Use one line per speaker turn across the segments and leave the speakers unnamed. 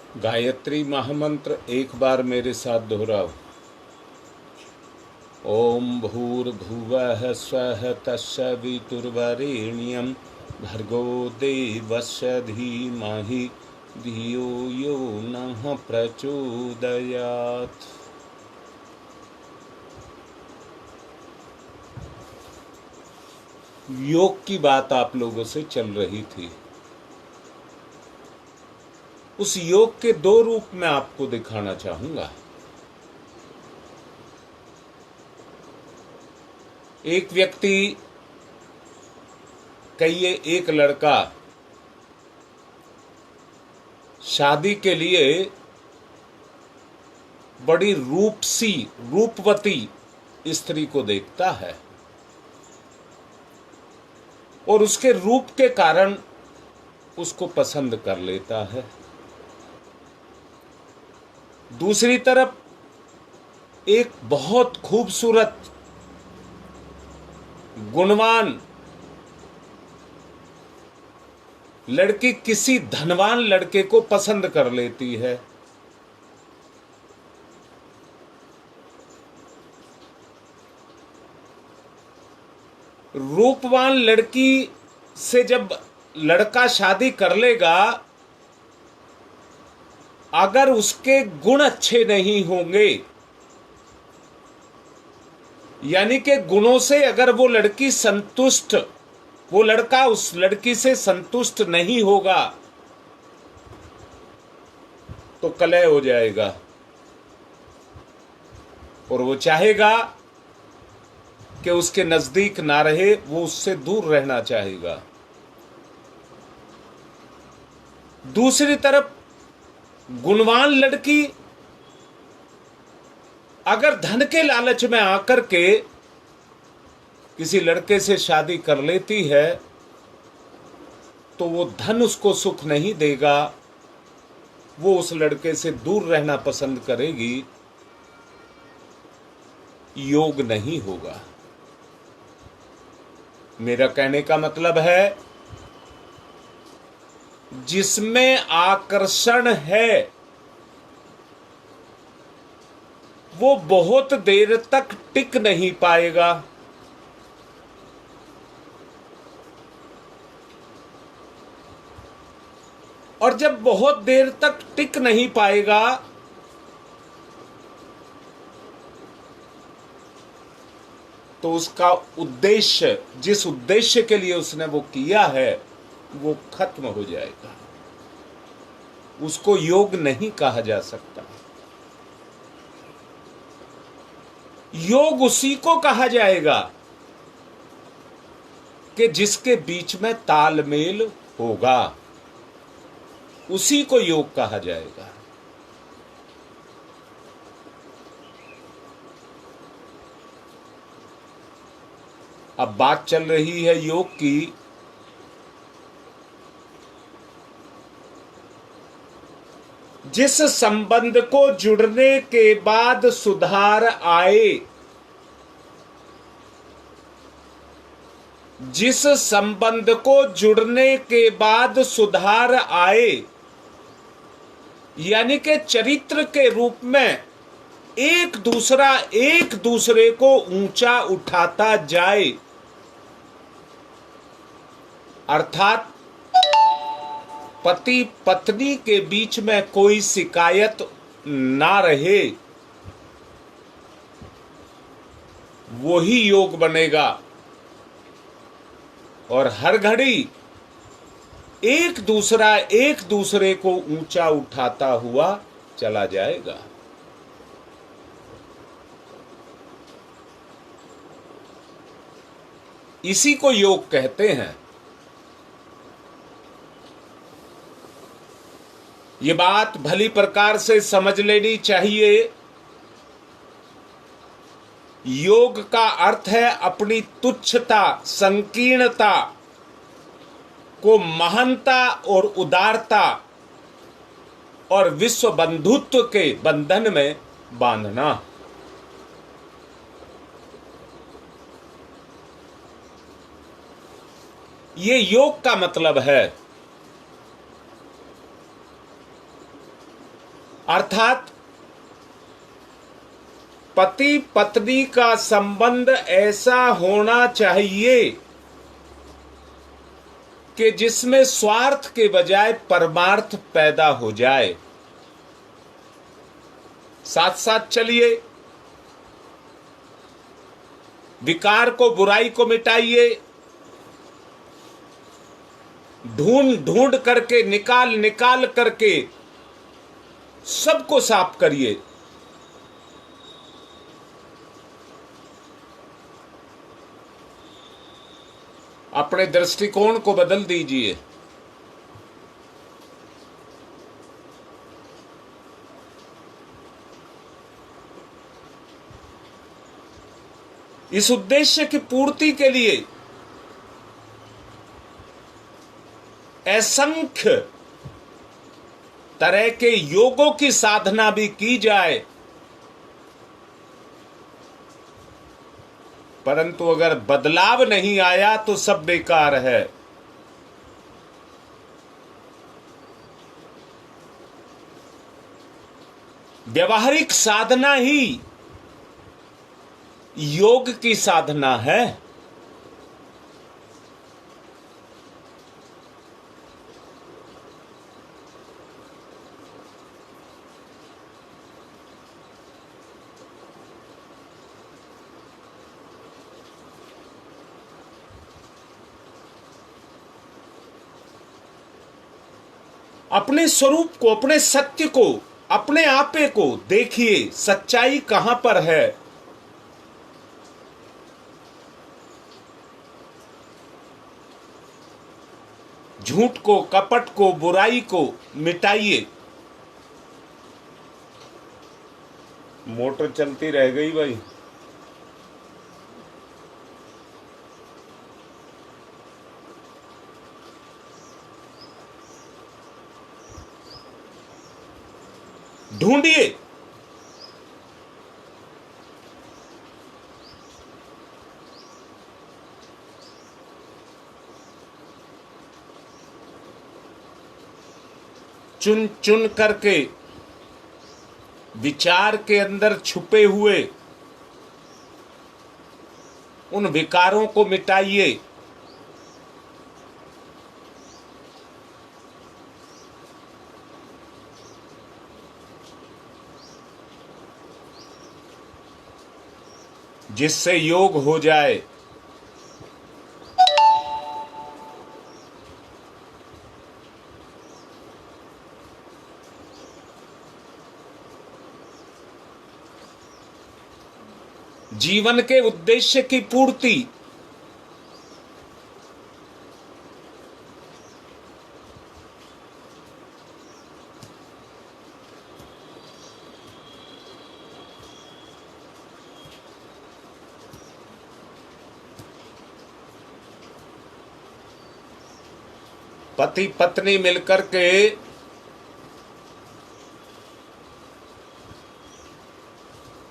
गायत्री महामंत्र एक बार मेरे साथ दोहराओ। ओम भूर्भुवः स्वः तत्सवितुर्वरेण्यं भर्गो देवस्य धीमहि धियो यो नः प्रचोदयात्। योग की बात आप लोगों से चल रही थी। उस योग के दो रूप मैं आपको दिखाना चाहूंगा। एक व्यक्ति, कहिए एक लड़का, शादी के लिए बड़ी रूपवती स्त्री को देखता है और उसके रूप के कारण उसको पसंद कर लेता है। दूसरी तरफ एक बहुत खूबसूरत, गुणवान लड़की किसी धनवान लड़के को पसंद कर लेती है। रूपवान लड़की से जब लड़का शादी कर लेगा, अगर उसके गुण अच्छे नहीं होंगे, यानी कि गुणों से अगर वो लड़का उस लड़की से संतुष्ट नहीं होगा तो कलह हो जाएगा और वो चाहेगा कि उसके नजदीक ना रहे, वो उससे दूर रहना चाहेगा। दूसरी तरफ गुणवान लड़की अगर धन के लालच में आकर के किसी लड़के से शादी कर लेती है तो वो धन उसको सुख नहीं देगा, वो उस लड़के से दूर रहना पसंद करेगी, योग नहीं होगा। मेरा कहने का मतलब है, जिसमें आकर्षण है वो बहुत देर तक टिक नहीं पाएगा। और जब बहुत देर तक टिक नहीं पाएगा तो उसका उद्देश्य, जिस उद्देश्य के लिए उसने वो किया है, वो खत्म हो जाएगा। उसको योग नहीं कहा जा सकता। योग उसी को कहा जाएगा कि जिसके बीच में तालमेल होगा, उसी को योग कहा जाएगा। अब बात चल रही है योग की। जिस संबंध को जुड़ने के बाद सुधार आए, जिस संबंध को जुड़ने के बाद सुधार आए, यानी कि चरित्र के रूप में एक दूसरे को ऊंचा उठाता जाए, अर्थात पति पत्नी के बीच में कोई शिकायत ना रहे, वही योग बनेगा। और हर घड़ी एक दूसरे को ऊंचा उठाता हुआ चला जाएगा। इसी को योग कहते हैं। ये बात भली प्रकार से समझ लेनी चाहिए। योग का अर्थ है अपनी तुच्छता, संकीर्णता को महानता और उदारता और विश्व बंधुत्व के बंधन में बांधना। ये योग का मतलब है। अर्थात पति पत्नी का संबंध ऐसा होना चाहिए कि जिसमें स्वार्थ के बजाय परमार्थ पैदा हो जाए। साथ साथ चलिए, विकार को, बुराई को मिटाइए, ढूंढ ढूंढ करके, निकाल निकाल करके सबको साफ करिए। अपने दृष्टिकोण को बदल दीजिए। इस उद्देश्य की पूर्ति के लिए असंख्य तरह के योगों की साधना भी की जाए, परंतु अगर बदलाव नहीं आया तो सब बेकार है। व्यवहारिक साधना ही योग की साधना है। अपने स्वरूप को, अपने सत्य को, अपने आपे को देखिए, सच्चाई कहां पर है। झूठ को, कपट को, बुराई को मिटाइए। मोटर चलती रह गई भाई। ढूंढिए, चुन चुन करके विचार के अंदर छुपे हुए उन विकारों को मिटाइए। जिससे योग हो जाए। जीवन के उद्देश्य की पूर्ति पति पत्नी मिलकर के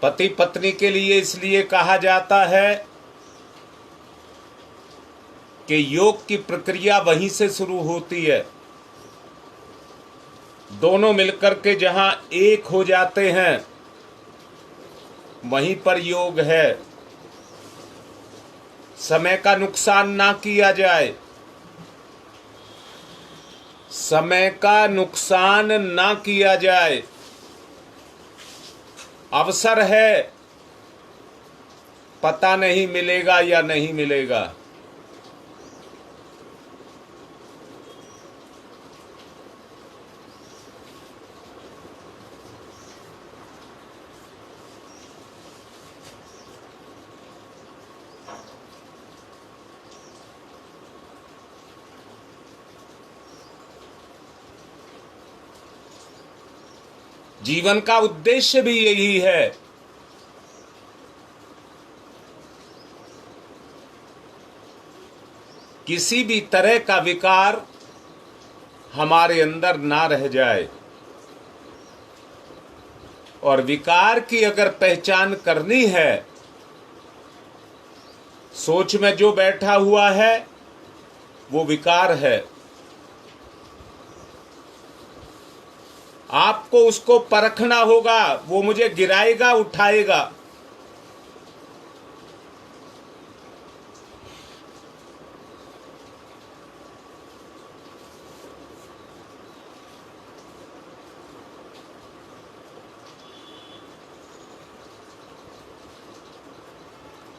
पति पत्नी के लिए इसलिए कहा जाता है कि योग की प्रक्रिया वहीं से शुरू होती है। दोनों मिलकर के जहां एक हो जाते हैं वहीं पर योग है। समय का नुकसान ना किया जाए, समय का नुकसान ना किया जाए। अवसर है, पता नहीं मिलेगा या नहीं मिलेगा। जीवन का उद्देश्य भी यही है। किसी भी तरह का विकार हमारे अंदर ना रह जाए। और विकार की अगर पहचान करनी है, सोच में जो बैठा हुआ है वो विकार है। आपको उसको परखना होगा, वो मुझे गिराएगा उठाएगा।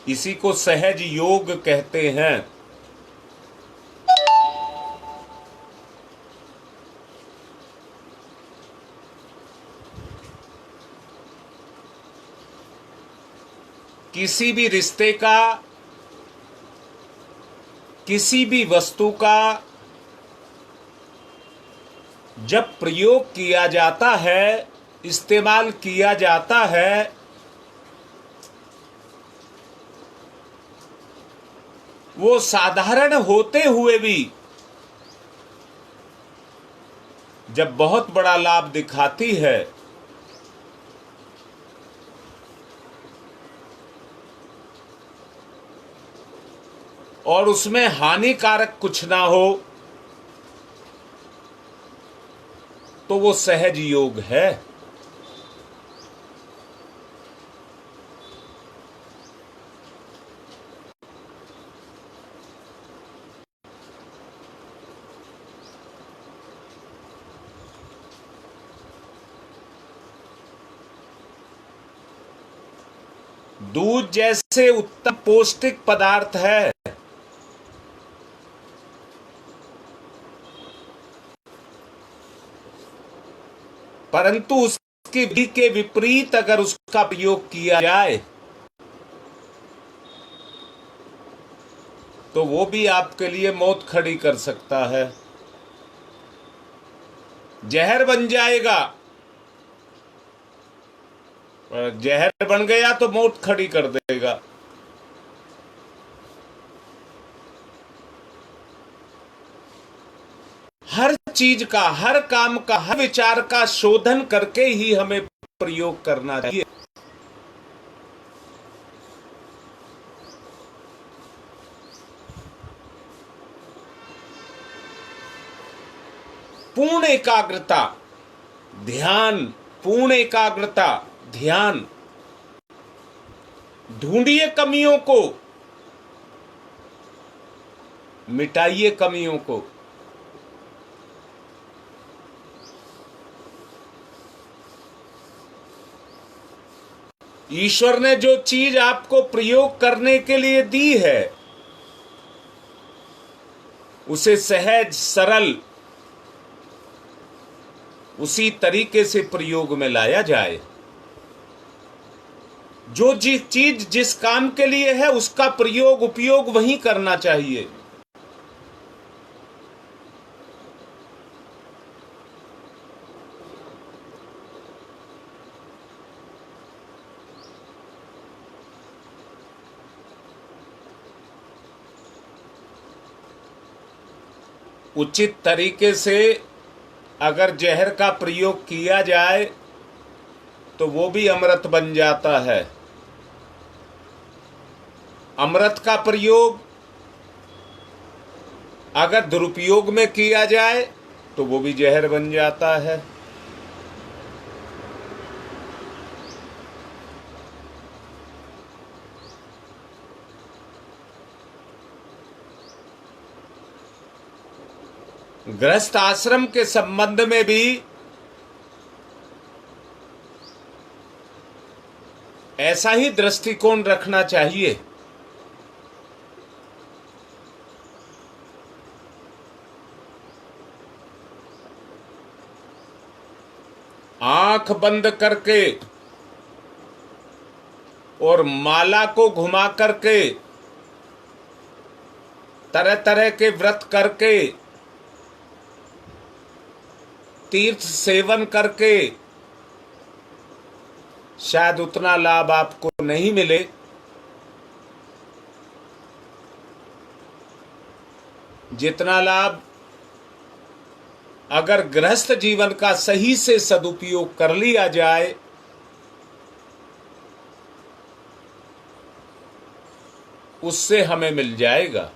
इसी को सहज योग कहते हैं। किसी भी रिश्ते का, किसी भी वस्तु का जब प्रयोग किया जाता है, इस्तेमाल किया जाता है, वो साधारण होते हुए भी जब बहुत बड़ा लाभ दिखाती है, और उसमें हानिकारक कुछ ना हो, तो वो सहज योग है। दूध जैसे उत्तम पौष्टिक पदार्थ है, परंतु उसकी विधि के विपरीत अगर उसका प्रयोग किया जाए तो वो भी आपके लिए मौत खड़ी कर सकता है, जहर बन जाएगा। जहर बन गया तो मौत खड़ी कर देगा। हर चीज का, हर काम का, हर विचार का शोधन करके ही हमें प्रयोग करना चाहिए। पूर्ण एकाग्रता, ध्यान, पूर्ण एकाग्रता, ध्यान। ढूंढिए कमियों को, मिटाइए कमियों को। ईश्वर ने जो चीज आपको प्रयोग करने के लिए दी है, उसे सहज सरल उसी तरीके से प्रयोग में लाया जाए। जो जिस चीज जिस काम के लिए है उसका प्रयोग उपयोग वही करना चाहिए। उचित तरीके से अगर जहर का प्रयोग किया जाए तो वो भी अमृत बन जाता है। अमृत का प्रयोग अगर दुरुपयोग में किया जाए तो वो भी जहर बन जाता है। गृहस्थ आश्रम के संबंध में भी ऐसा ही दृष्टिकोण रखना चाहिए। आंख बंद करके और माला को घुमा करके, तरह तरह के व्रत करके, तीर्थ सेवन करके शायद उतना लाभ आपको नहीं मिले जितना लाभ अगर गृहस्थ जीवन का सही से सदुपयोग कर लिया जाए उससे हमें मिल जाएगा।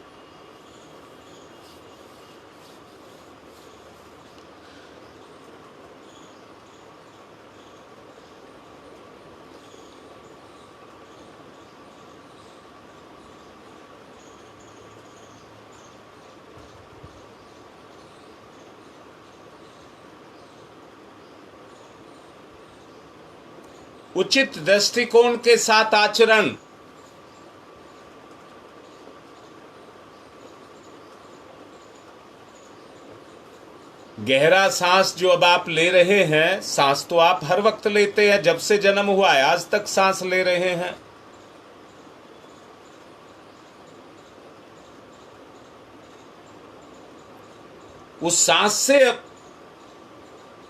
उचित दृष्टिकोण के साथ आचरण, गहरा सांस जो अब आप ले रहे हैं, सांस तो आप हर वक्त लेते हैं, जब से जन्म हुआ है आज तक सांस ले रहे हैं। उस सांस से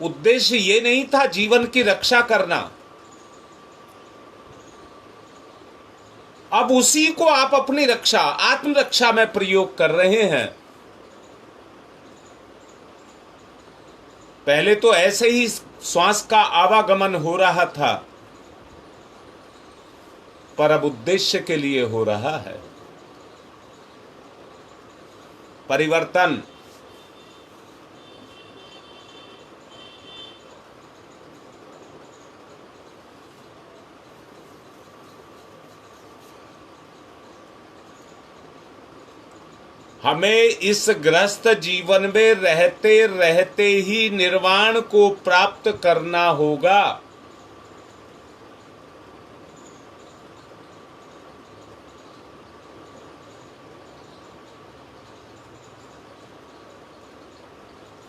उद्देश्य ये नहीं था जीवन की रक्षा करना, अब उसी को आप अपनी रक्षा, आत्मरक्षा में प्रयोग कर रहे हैं। पहले तो ऐसे ही श्वास का आवागमन हो रहा था, पर अब उद्देश्य के लिए हो रहा है। परिवर्तन हमें इस ग्रस्त जीवन में रहते रहते ही निर्वाण को प्राप्त करना होगा।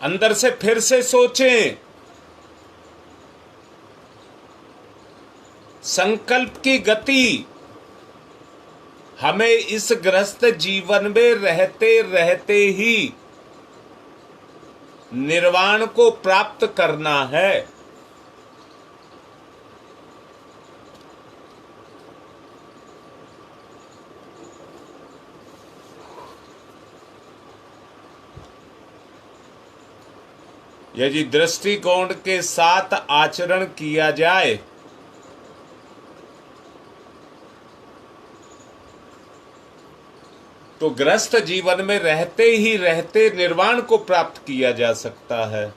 अंदर से फिर से सोचें, संकल्प की गति हमें इस ग्रस्त जीवन में रहते रहते ही निर्वाण को प्राप्त करना है। यदि दृष्टिकोण के साथ आचरण किया जाए तो ग्रस्त जीवन में रहते ही रहते निर्वाण को प्राप्त किया जा सकता है।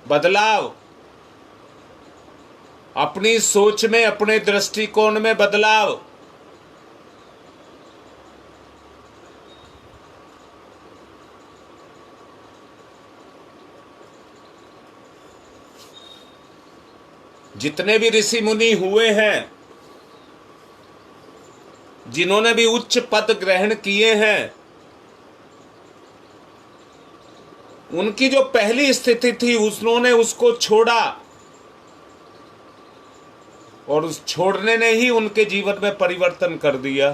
बदलाव, अपनी सोच में, अपने दृष्टिकोण में बदलाव, जितने भी ऋषि मुनि हुए हैं, जिन्होंने भी उच्च पद ग्रहण किए हैं, उनकी जो पहली स्थिति थी उन्होंने उसको छोड़ा, और उस छोड़ने ने ही उनके जीवन में परिवर्तन कर दिया।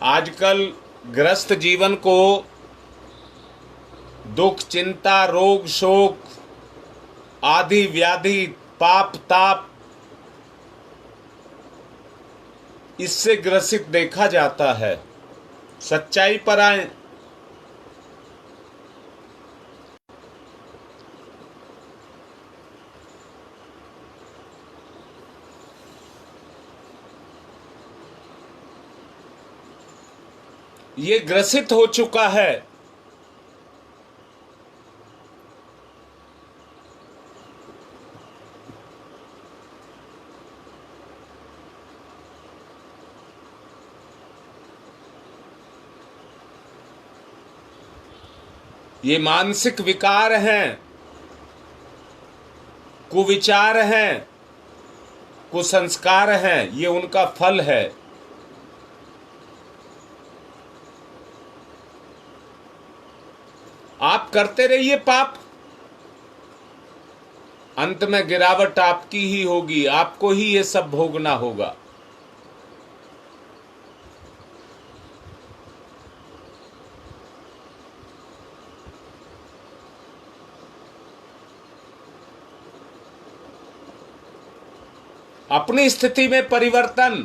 आजकल ग्रस्त जीवन को दुख, चिंता, रोग, शोक आदि व्याधि, पाप, ताप, इससे ग्रसित देखा जाता है। सच्चाई पर आए, ये ग्रसित हो चुका है। ये मानसिक विकार हैं, कुविचार हैं, कुसंस्कार हैं, ये उनका फल है। आप करते रहिए पाप, अंत में गिरावट आपकी ही होगी, आपको ही ये सब भोगना होगा। अपनी स्थिति में परिवर्तन,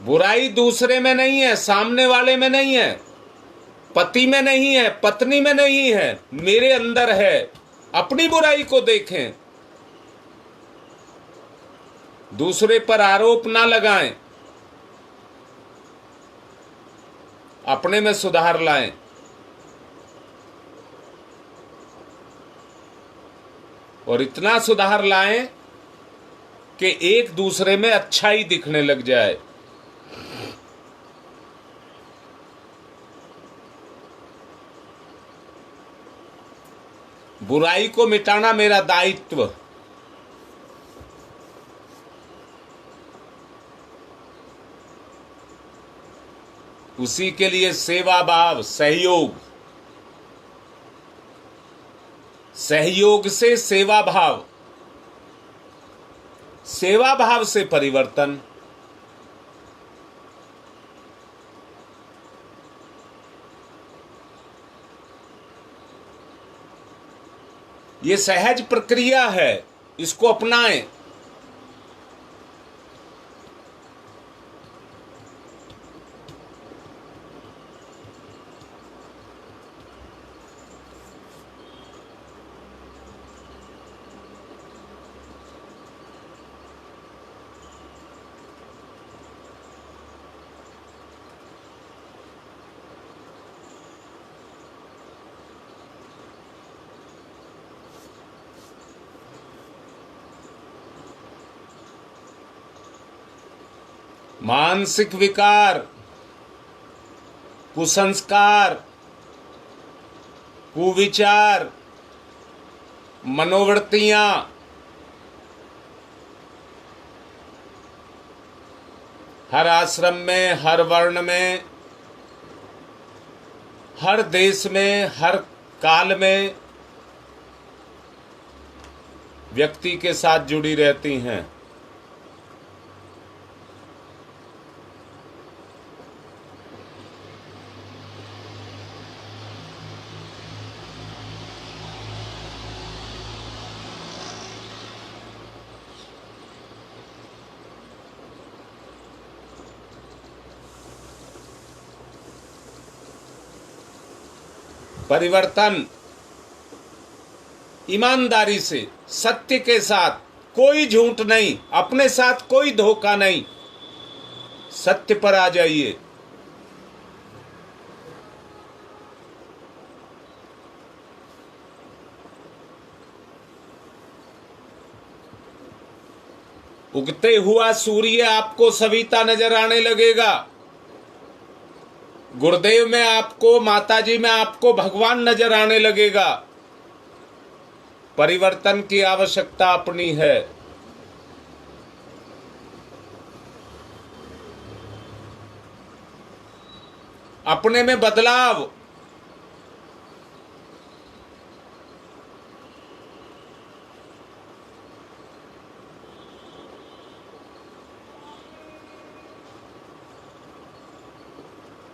बुराई दूसरे में नहीं है, सामने वाले में नहीं है। पति में नहीं है, पत्नी में नहीं है, मेरे अंदर है। अपनी बुराई को देखें, दूसरे पर आरोप ना लगाएं, अपने में सुधार लाएं। और इतना सुधार लाएं कि एक दूसरे में अच्छाई दिखने लग जाए। बुराई को मिटाना मेरा दायित्व। उसी के लिए सेवा भाव, सहयोग, सहयोग से सेवा भाव, सेवा भाव से परिवर्तन। ये सहज प्रक्रिया है, इसको अपनाएं। मानसिक विकार, कुसंस्कार, कुविचार, मनोवृत्तियां हर आश्रम में, हर वर्ण में, हर देश में, हर काल में व्यक्ति के साथ जुड़ी रहती हैं। परिवर्तन ईमानदारी से, सत्य के साथ, कोई झूठ नहीं, अपने साथ कोई धोखा नहीं, सत्य पर आ जाइए। उगते हुआ सूर्य आपको सविता नजर आने लगेगा। गुरुदेव में आपको, माताजी में आपको भगवान नजर आने लगेगा। परिवर्तन की आवश्यकता अपनी है। अपने में बदलाव,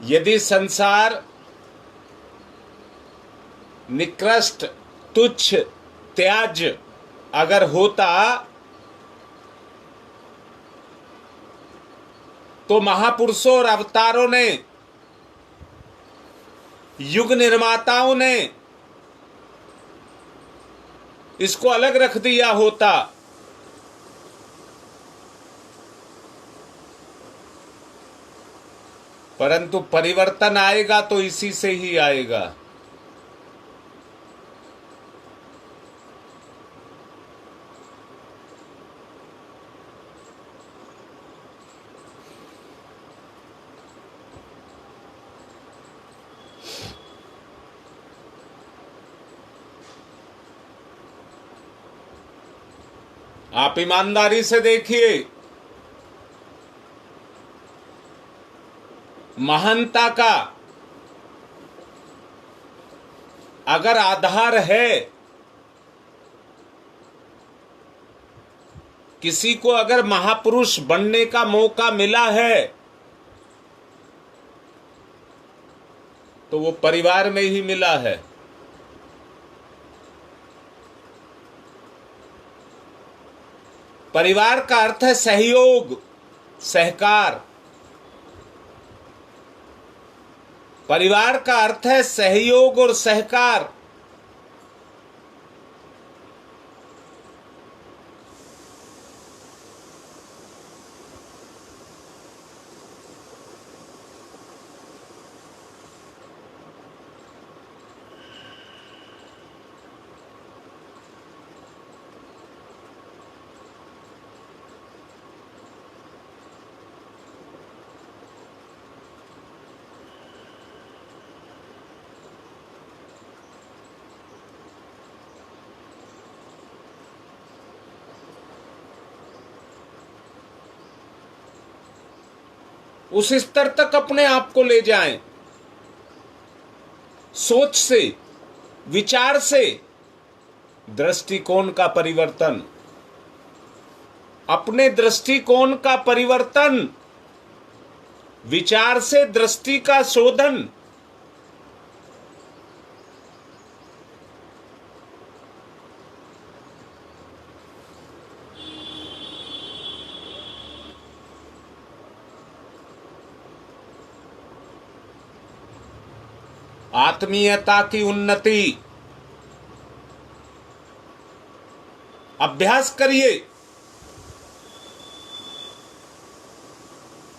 यदि संसार निकृष्ट, तुच्छ, त्याज्य अगर होता तो महापुरुषों और अवतारों ने, युग निर्माताओं ने इसको अलग रख दिया होता। परंतु परिवर्तन आएगा तो इसी से ही आएगा। आप ईमानदारी से देखिए, महानता का अगर आधार है, किसी को अगर महापुरुष बनने का मौका मिला है तो वो परिवार में ही मिला है। परिवार का अर्थ है सहयोग, सहकार। परिवार का अर्थ है सहयोग और सहकार। उस स्तर तक अपने आप को ले जाएं, सोच से, विचार से। दृष्टिकोण का परिवर्तन, अपने दृष्टिकोण का परिवर्तन, विचार से दृष्टि का शोधन। आत्मीयता की उन्नति। अभ्यास करिए।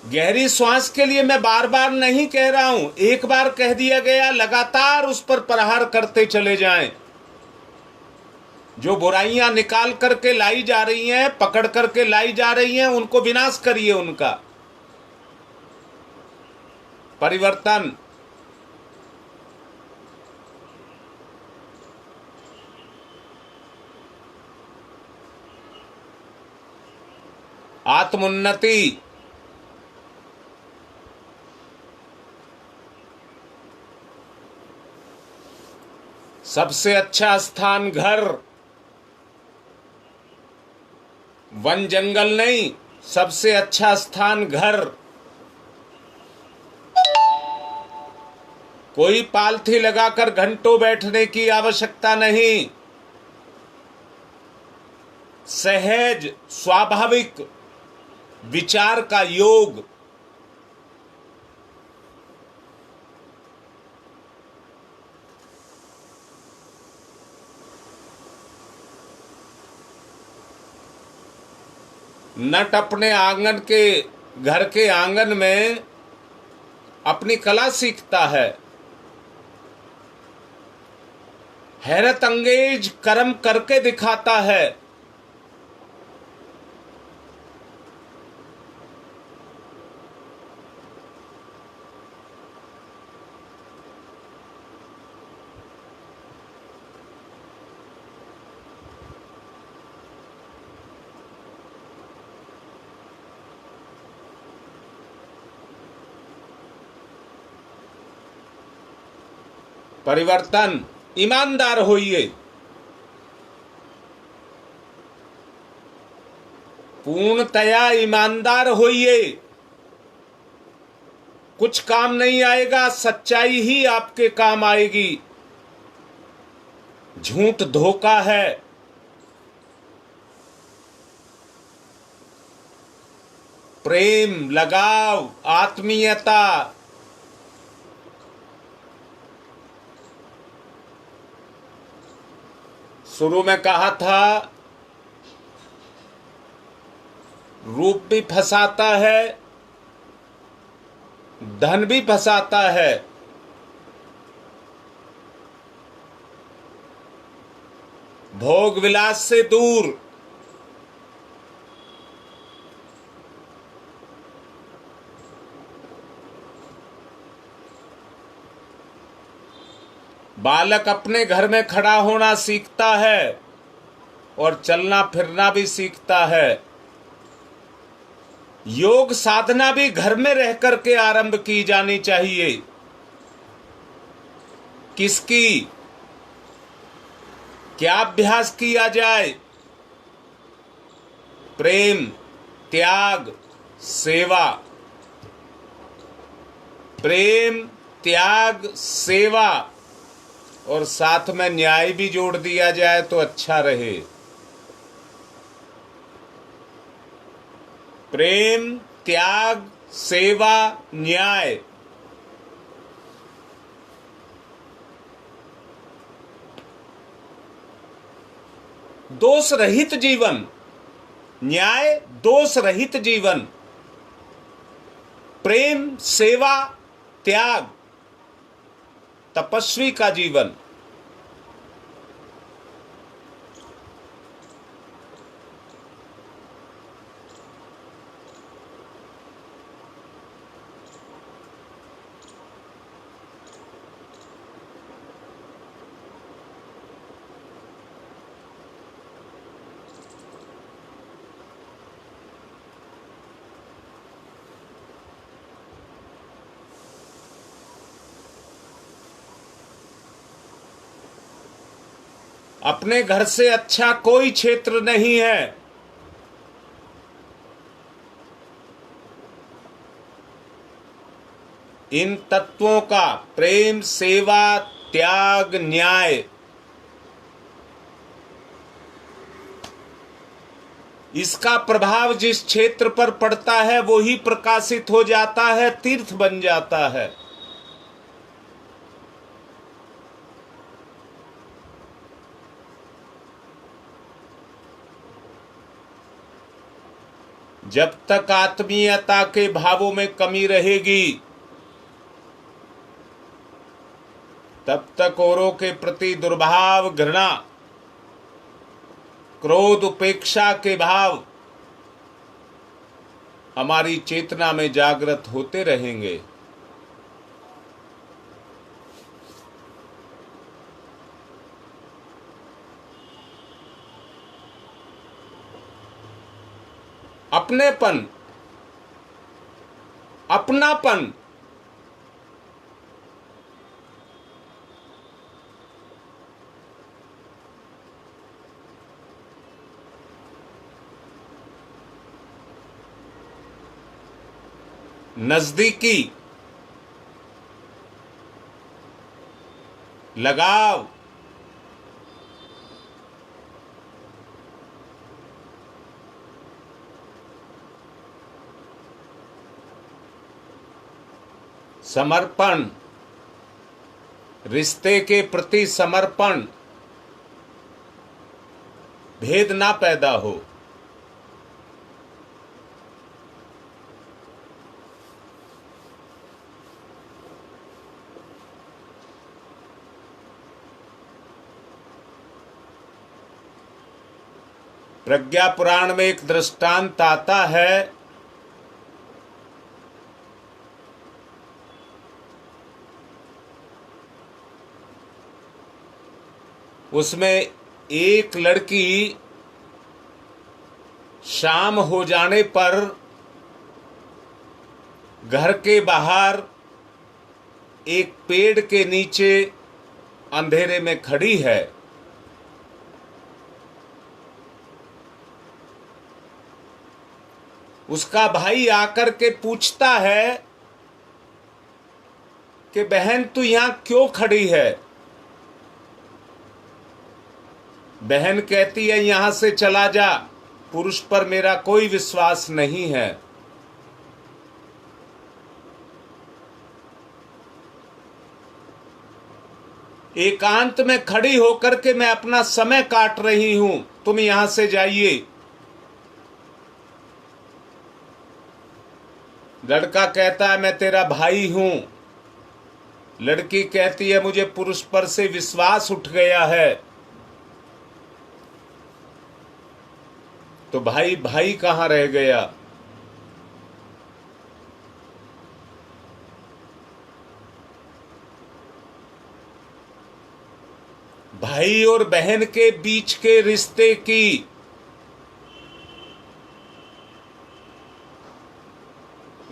गहरी श्वास के लिए मैं बार बार नहीं कह रहा हूं, एक बार कह दिया गया, लगातार उस पर प्रहार करते चले जाएं। जो बुराइयां निकाल करके लाई जा रही हैं, पकड़ करके लाई जा रही हैं, उनको विनाश करिए। उनका परिवर्तन। आत्मोन्नति। सबसे अच्छा स्थान घर, वन जंगल नहीं। सबसे अच्छा स्थान घर। कोई पालथी लगाकर घंटों बैठने की आवश्यकता नहीं। सहज, स्वाभाविक विचार का योग। नट अपने आंगन के, घर के आंगन में अपनी कला सीखता है। हैरत अंगेज कर्म करके दिखाता है। परिवर्तन। ईमानदार होइए। पूर्णतया ईमानदार होइए। कुछ काम नहीं आएगा, सच्चाई ही आपके काम आएगी। झूठ धोखा है। प्रेम, लगाव, आत्मीयता। शुरू में कहा था, रूप भी फंसाता है, धन भी फंसाता है। भोग विलास से दूर। बालक अपने घर में खड़ा होना सीखता है और चलना फिरना भी सीखता है। योग साधना भी घर में रह करके आरंभ की जानी चाहिए। किसकी, क्या अभ्यास किया जाए? प्रेम, त्याग, सेवा। प्रेम, त्याग, सेवा, और साथ में न्याय भी जोड़ दिया जाए तो अच्छा रहे। प्रेम, त्याग, सेवा, न्याय। दोष रहित जीवन, न्याय दोष रहित जीवन, प्रेम, सेवा, त्याग, तपस्वी का जीवन। अपने घर से अच्छा कोई क्षेत्र नहीं है। इन तत्वों का, प्रेम, सेवा, त्याग, न्याय, इसका प्रभाव जिस क्षेत्र पर पड़ता है वो ही प्रकाशित हो जाता है, तीर्थ बन जाता है। जब तक आत्मीयता के भावों में कमी रहेगी तब तक औरों के प्रति दुर्भाव, घृणा, क्रोध, उपेक्षा के भाव हमारी चेतना में जागृत होते रहेंगे। अपनेपन, अपनापन, नजदीकी, लगाव, समर्पण, रिश्ते के प्रति समर्पण, भेद ना पैदा हो। प्रज्ञा पुराण में एक दृष्टांत आता है, उसमें एक लड़की शाम हो जाने पर घर के बाहर एक पेड़ के नीचे अंधेरे में खड़ी है। उसका भाई आकर के पूछता है कि बहन तू यहां क्यों खड़ी है? बहन कहती है यहां से चला जा, पुरुष पर मेरा कोई विश्वास नहीं है। एकांत में खड़ी होकर के मैं अपना समय काट रही हूं, तुम यहां से जाइए। लड़का कहता है मैं तेरा भाई हूं। लड़की कहती है मुझे पुरुष पर से विश्वास उठ गया है। तो भाई भाई कहां रह गया? भाई और बहन के बीच के रिश्ते की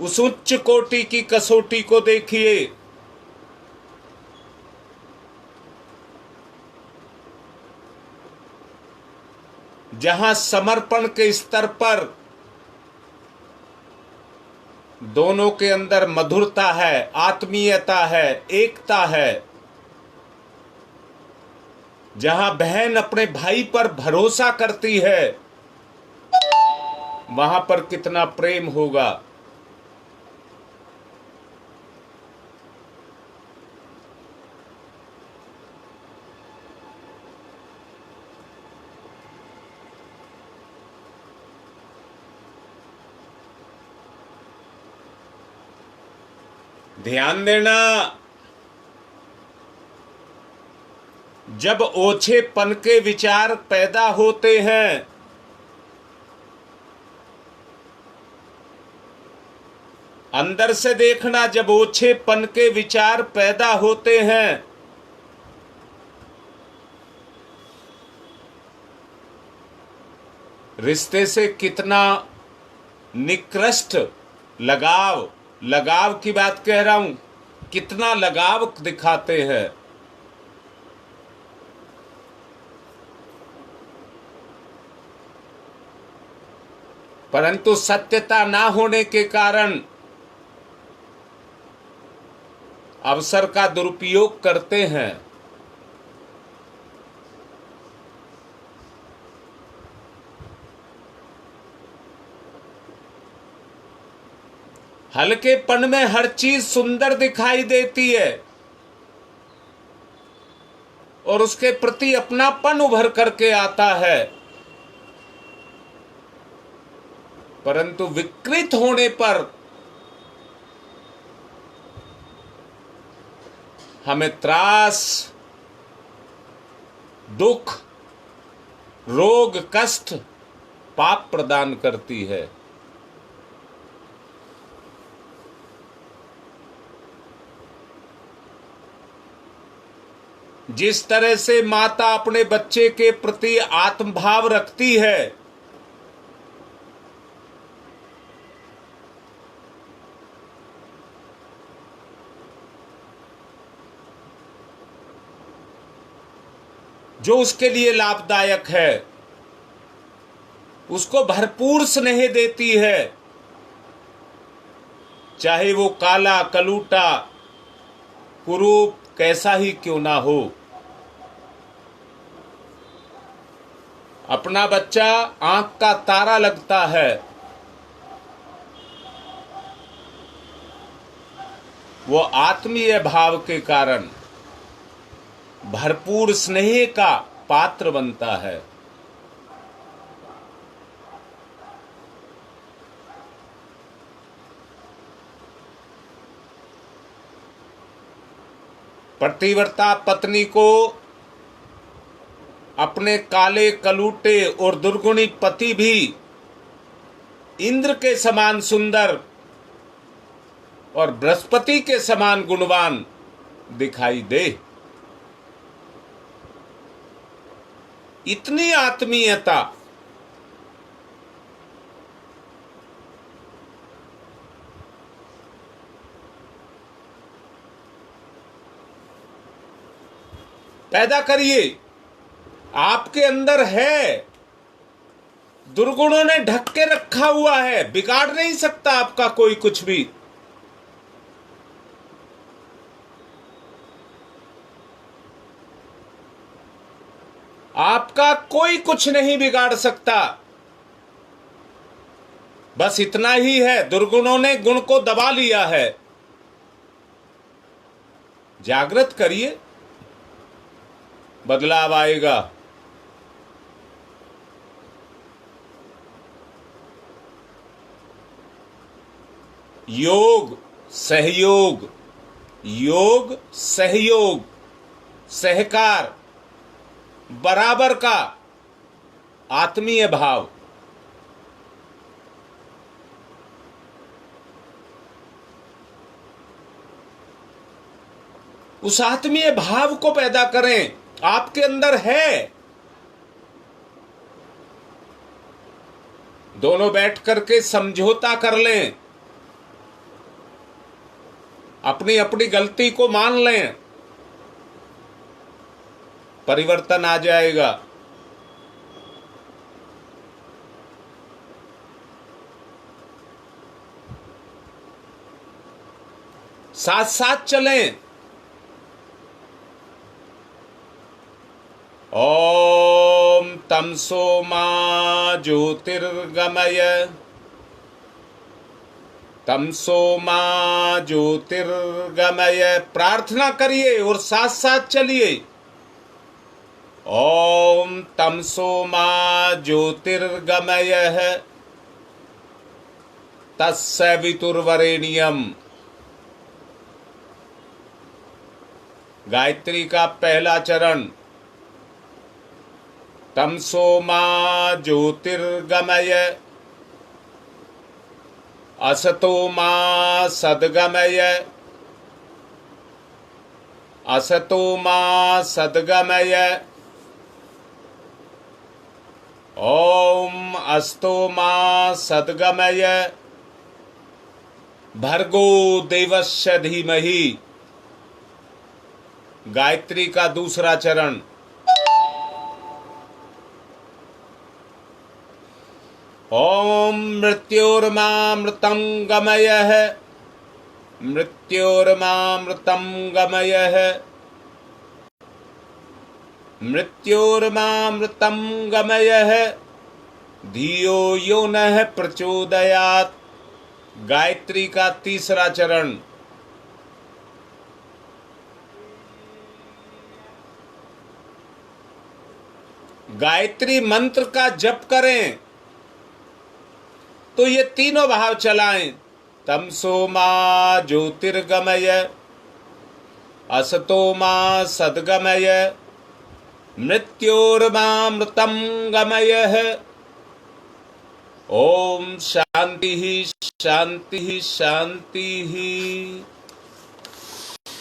उस उच्च कोटि की कसौटी को देखिए। जहां समर्पण के स्तर पर दोनों के अंदर मधुरता है, आत्मीयता है, एकता है, जहां बहन अपने भाई पर भरोसा करती है, वहां पर कितना प्रेम होगा। ध्यान देना, जब ओछेपन के विचार पैदा होते हैं, अंदर से देखना, जब ओछेपन के विचार पैदा होते हैं रिश्ते से कितना निकृष्ट लगाव की बात कह रहा हूं, कितना लगाव दिखाते हैं। परंतु सत्यता ना होने के कारण अवसर का दुरुपयोग करते हैं। हल्केपन में हर चीज सुंदर दिखाई देती है और उसके प्रति अपनापन उभर करके आता है, परंतु विकृत होने पर हमें त्रास, दुख, रोग, कष्ट, पाप प्रदान करती है। जिस तरह से माता अपने बच्चे के प्रति आत्मभाव रखती है, जो उसके लिए लाभदायक है, उसको भरपूर स्नेह देती है, चाहे वो काला, कलूटा, कुरूप कैसा ही क्यों ना हो। अपना बच्चा आंख का तारा लगता है, वो आत्मीय भाव के कारण भरपूर स्नेह का पात्र बनता है। पतिव्रता पत्नी को अपने काले, कलूटे और दुर्गुणी पति भी इंद्र के समान सुंदर और बृहस्पति के समान गुणवान दिखाई दे। इतनी आत्मीयता पैदा करिए, आपके अंदर है। दुर्गुणों ने ढक के रखा हुआ है, बिगाड़ नहीं सकता आपका कोई कुछ भी। आपका कोई कुछ नहीं बिगाड़ सकता। बस इतना ही है, दुर्गुणों ने गुण को दबा लिया है। जागृत करिए, बदलाव आएगा। योग सहयोग, योग सहयोग, सहकार, बराबर का आत्मीय भाव, उस आत्मीय भाव को पैदा करें। आपके अंदर है। दोनों बैठ करके समझौता कर लें, अपनी अपनी गलती को मान लें, परिवर्तन आ जाएगा। साथ साथ चलें। ओम तमसो मा ज्योतिर्गमय, तमसो मा ज्योतिर्गमय। प्रार्थना करिए और साथ साथ चलिए। ओम तमसो मा ज्योतिर्गमय तस्य वितुर्वरेण्यम गायत्री का पहला चरण तमसो मा ज्योतिर्गमय असतो मा सद्गमय असतो मा सद्गमय ओम अस्तो मा सद्गमय भर्गो देवस्य धीमहि। गायत्री का दूसरा चरण ओम मृत्योर्मामृतं गमयः मृत्योर्मामृतं गमयः मृत्योर्मामृतं गमयः धियो यो नः प्रचोदयात्। गायत्री का तीसरा चरण गायत्री मंत्र का जप करें तो ये तीनों भाव चलाएं। तमसो मा ज्योतिर्गमय असतो मा सद्गमय मृत्योर्मामृतं गमयः। ओम शांति ही शांति ही शांति ही।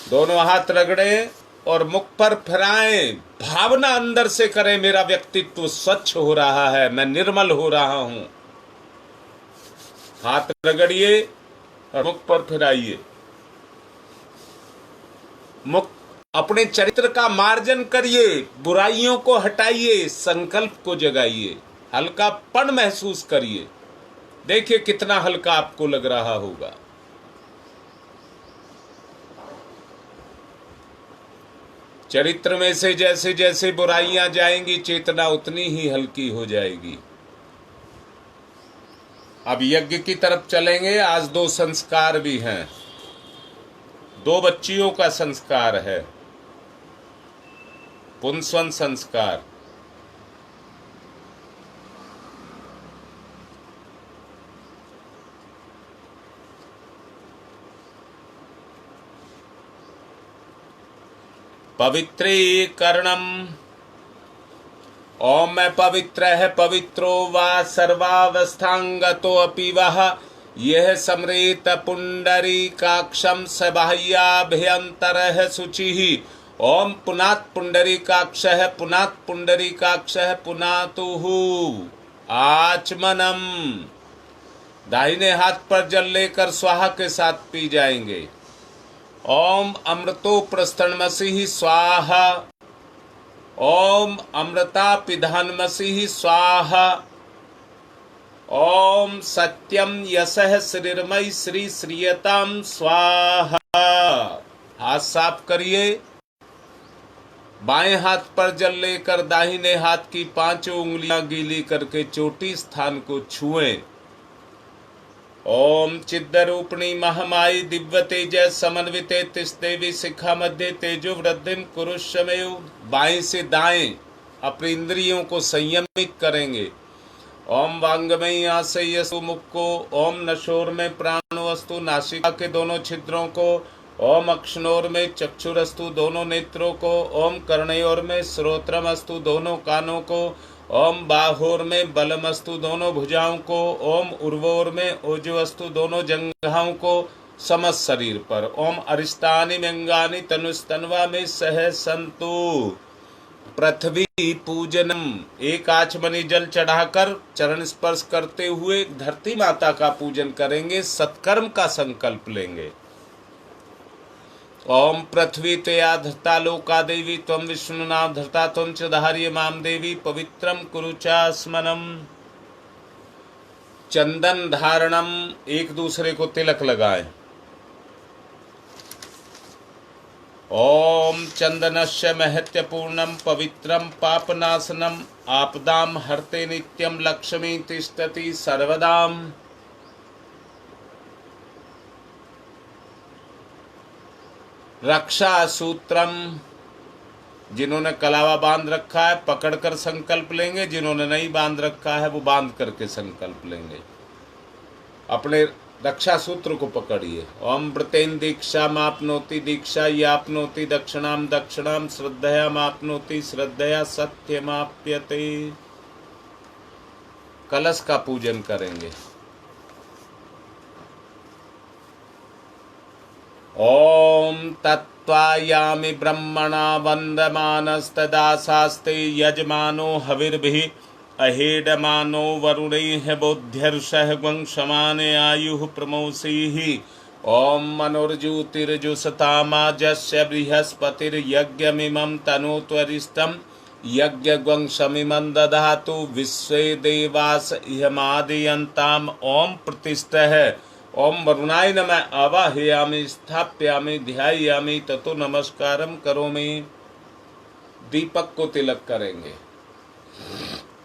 दोनों हाथ रगड़े और मुख पर फिराएं। भावना अंदर से करें, मेरा व्यक्तित्व स्वच्छ हो रहा है, मैं निर्मल हो रहा हूं। हाथ रगड़िए और मुख पर फिराइए। मुख अपने चरित्र का मार्जन करिए, बुराइयों को हटाइए, संकल्प को जगाइए, हल्कापन महसूस करिए। देखिए कितना हल्का आपको लग रहा होगा। चरित्र में से जैसे जैसे बुराइयां जाएंगी, चेतना उतनी ही हल्की हो जाएगी। अब यज्ञ की तरफ चलेंगे। आज 2 संस्कार भी हैं। 2 बच्चियों का संस्कार है, पुंसवन संस्कार। पवित्रीकरणम ओम मैं पवित्र है पवित्रो वा सर्वावस्थांगतो अपि वह यह समृत पुंडरीकाक्षम स बाह्याभ्यंतरः शुचिः। ओम पुनात् पुंडरीकाक्षः पुनात् पुंडरीकाक्षः पुनातुः आचमनम। दाहिने हाथ पर जल लेकर स्वाहा के साथ पी जाएंगे। ओम अमृतो प्रस्थनमसि स्वाहा ओम अमृता पिधानमसि स्वाहा ओम सत्यम यशः श्रीर्मयि श्री श्रीयताम स्वाहा। हाथ साफ करिए। बाएं हाथ पर जल लेकर दाहिने हाथ की 5 उंगलियां गीली करके चोटी स्थान को छुएं। ओम चिद्रूपिणी महामाई दिव्य तेज समन्विते तिस्देवी शिखा मध्य तेजो वृद्धिम कुरुष्यमेव। बाएं से दाएं अपनी इंद्रियों को संयमित करेंगे। ओम वांगमयी आशयसु मुख को, ओम नशोर में प्राण वस्तु नासिका के दोनों छिद्रों को, ओम अक्षनोर में चक्षुरस्तु दोनों नेत्रों को, ओम कर्णयोर में श्रोत्रमस्तु दोनों कानों को, ओम बाहोर में बलमस्तु दोनों भुजाओं को, ओम उर्वोर में ओजवस्तु दोनों जंघाओं को समस्त शरीर पर। ओम अरिष्टानि व्यंगानि तनुस्तन्वा में सह संतु। पृथ्वी पूजनम एक आचमनी जल चढ़ाकर चरण स्पर्श करते हुए धरती माता का पूजन करेंगे, सत्कर्म का संकल्प लेंगे। ओम पृथ्वी तया धृता लोका देवी त्वं विष्णुनाम धृता त्वं च धार्य माम देवी पवित्रम कुरु चास्मनम। चंदन धारणम एक दूसरे को तिलक लगाएं। ओम चंदनस्य महत्यपूर्णम पवित्रम पापनाशनम आपदाम हरते नित्यम लक्ष्मी तिष्ठति सर्वदाम। रक्षा सूत्रम जिन्होंने कलावा बांध रखा है पकड़कर संकल्प लेंगे, जिन्होंने नहीं बांध रखा है वो बांध करके संकल्प लेंगे। अपने रक्षा सूत्र को पकड़िए। ओम व्रतेन दीक्षा मापनोति दीक्षा यापनोति दक्षिणाम दक्षिणाम श्रद्धया मापनोति श्रद्धया सत्यमाप्यते। कलश का पूजन करेंगे। ओम तत्त्वायामि ब्रह्मणा वन्दमानस्तदा शास्ते यजमानो हविर्भिः अहेडमानो वरुणैः बोध्यर्षः वंशमाने आयुः प्रमोषीः। ओम मनोर्ज्योतिर्जुषतामाजस्य बृहस्पतिर्यज्ञमिमं तनोत्वरिष्ठं यज्ञवंशमिमं दधातु विश्वे देवास इहमादयन्ताम्। ओम प्रतिष्ठः। ओम वरुणाय नमः आवाहयामि स्थाप्यामि ध्यायामि ततो नमस्कारम करोमि। दीपक को तिलक करेंगे।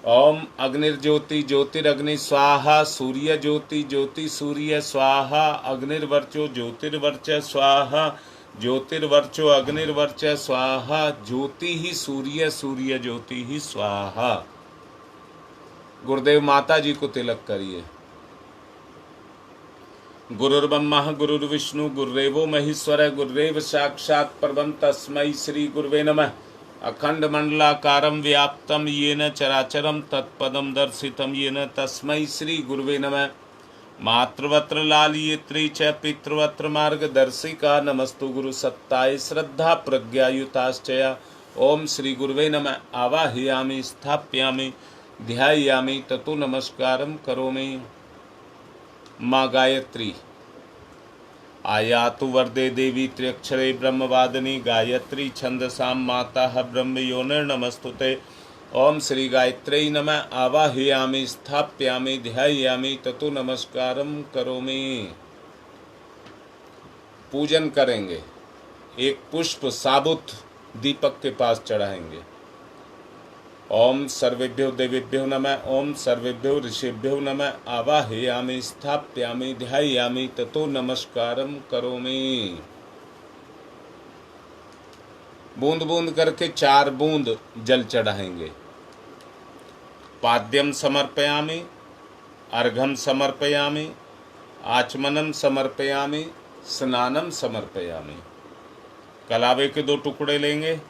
ओम अग्निर्ज्योति ज्योतिरग्नि स्वाहा सूर्य ज्योति ज्योति सूर्य स्वाहा अग्निर्वर्चो ज्योतिर्वर्च स्वाहा ज्योतिर्वर्चो अग्निर्वर्च स्वाहा ज्योति ही सूर्य सूर्य ज्योति ही स्वाहा। गुरुदेव माता जी को तिलक करिए। गुरुर्ब्रह्मा गुरुर्विष्णु गुरुदेवो महेश्वर गुरुदेव साक्षात् परब्रह्म तस्मै श्री गुरुवे नमः। अखंड मंडलाकारं व्याप्तं येन चराचरं तत्पदं दर्शितं येन तस्मै श्री गुरुवे नमः। मातृवत्र लालयित्री च पितृवत्र मार्गदर्शिका नमस्तु गुरु सत्ताय श्रद्धा प्रज्ञायुताश्चया। ओम श्री गुरुवे नमः आवाहयामि स्थाप्यामि ध्यायामि ततो नमस्कारं करोमि। माँ गायत्री आयातु वरदे देवी त्र्यक्षरे ब्रह्मवादिनी गायत्री छंदसां माता ब्रह्म योनिर्नमस्तुते। ओम श्री गायत्री नमः आवाहयामि स्थाप्यामि ध्यायामि ततो नमस्कारं करोमि। पूजन करेंगे। एक पुष्प साबुत दीपक के पास चढ़ाएंगे। ओम सर्वेभ्यो देवेभ्यो नमः। ओम सर्वेभ्यो ऋषिभ्यो नमः आवाहयामि स्थाप्यामि ध्यायामि ततो नमस्कारं करोमि। बूंद बूंद करके 4 बूंद जल चढ़ाएंगे। पाद्यम समर्पयामि अर्घम समर्पयामि आचमनम समर्पयामि स्नानम समर्पयामि। कलावे के 2 टुकड़े लेंगे।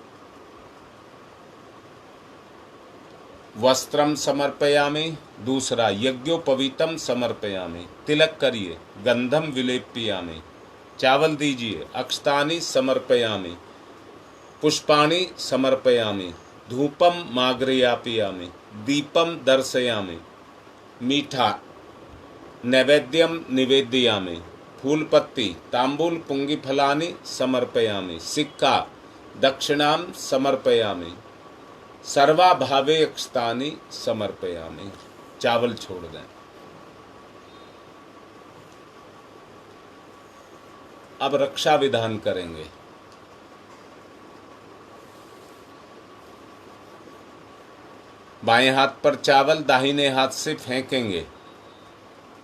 वस्त्रम समर्पयामि दूसरा यज्ञोपवीतम समर्पयामि। तिलक करिए। गंधम विलेप्यामि चावल दीजिए। अक्षतानि समर्पयामि पुष्पाणि समर्पयामि धूपम माग्रयापयामि दीपम दर्शयामि मीठा नैवेद्यम निवेदयामि फूलपत्ती तांबूल पुंगिफलानि समर्पयामि सिक्का दक्षिणाम समर्पयामि सर्वाभावे अक्षतानि समर्पयामि। चावल छोड़ दें। अब रक्षा विधान करेंगे। बाएं हाथ पर चावल दाहिने हाथ से फेंकेंगे।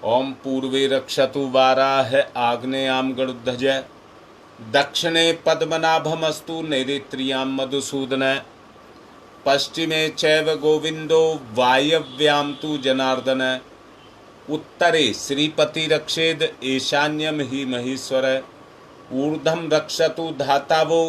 ओम पूर्वे रक्षतु वाराह आग्नेयाम गरुध्वज दक्षिणे पद्मनाभमस्तु नैऋत्यां मधुसूदन पश्चिमे चैव गोविंदो वायव्यां तु जनार्दन उत्तरे श्रीपति रक्षेद ईशान्यम हि महेश्वर ऊर्ध्वं रक्षतु धातावो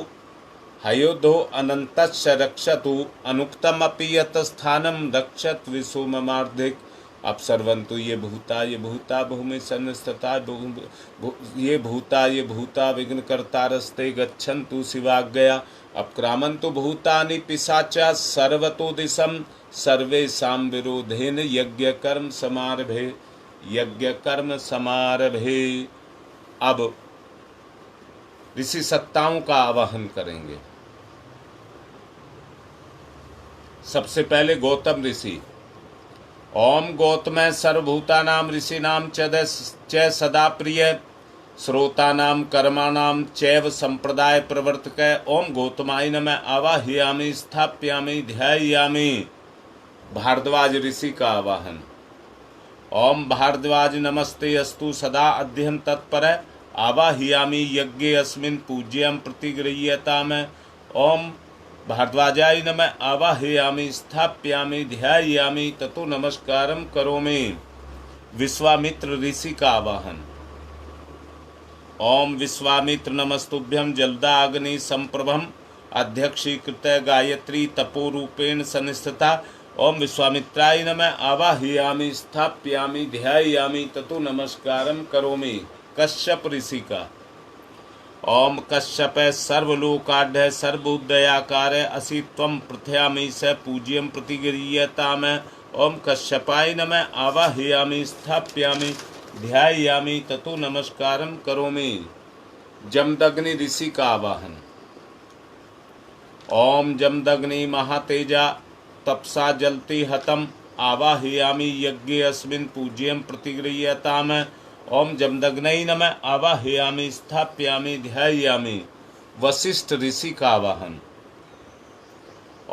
हयोधो अनन्तश्च रक्षतु अनुक्तमपि यत् स्थानं रक्षत विसोममार्धिक। अपसर्वन्तु ये भूता भूमि संस्थिता ये भूता विघ्नकर्तारस्ते गच्छन्तु शिवाज्ञया अपक्रामन्तु भूतानि पिशाचा सर्वतो दिशं सर्वेषां विरोधेन यज्ञकर्म समारभे। अब ऋषि सत्ताओं का आवाहन करेंगे। सबसे पहले गौतम ऋषि। ओम गौतम सर्वभूतानां ऋषीणां च सदा प्रिय श्रोतानां कर्माणां चैव संप्रदाय प्रवर्तक। ओम गौतमाय नमः आवाहयामि स्थाप्यामि ध्यायामि। भारद्वाज ऋषि का आवाहन। ओम भारद्वाज नमस्ते अस्तु सदा अध्ययन तत्पर आवाहयामि यज्ञे अस्मिन् पूज्यं प्रतिगृह्यताम्। ओम भारद्वाजाय नमः आवाहयामि स्थाप्यामि ध्यायामि ततो नमस्कारं करोमि। विश्वामित्र ऋषि का आवाहन। ओम विश्वामित्र नमस्तुभ्यं जलदाग्नि संप्रभम अध्यक्षीकृत गायत्री तपोरूपेण संस्थिता। ओम विश्वामित्राय नमः आवाहयामि स्थापयामि ध्यायामि ततो नमस्कारं करोमि। कश्यप ऋषि का। ओम कश्यप सर्वलोकाढ्य सर्वोदयाकार असि त्वं प्रथयामि स पूज्यं प्रतिगृह्यताम। ओम कश्यपाय नमः आवाहयामि स्थापयामि ध्यायामि ततो नमस्कारं करोमि। जमदग्नि ऋषि का आवाहन। ओम जमदग्नि महातेजा तपसा जलति हतम आवाहयामि यज्ञे अस्मिन् पूज्यं प्रतिगृह्यताम। ओम जमदग्नै नमः आवाहयामि स्थापयामि ध्यायामि। वशिष्ठ ऋषि का आवाहन।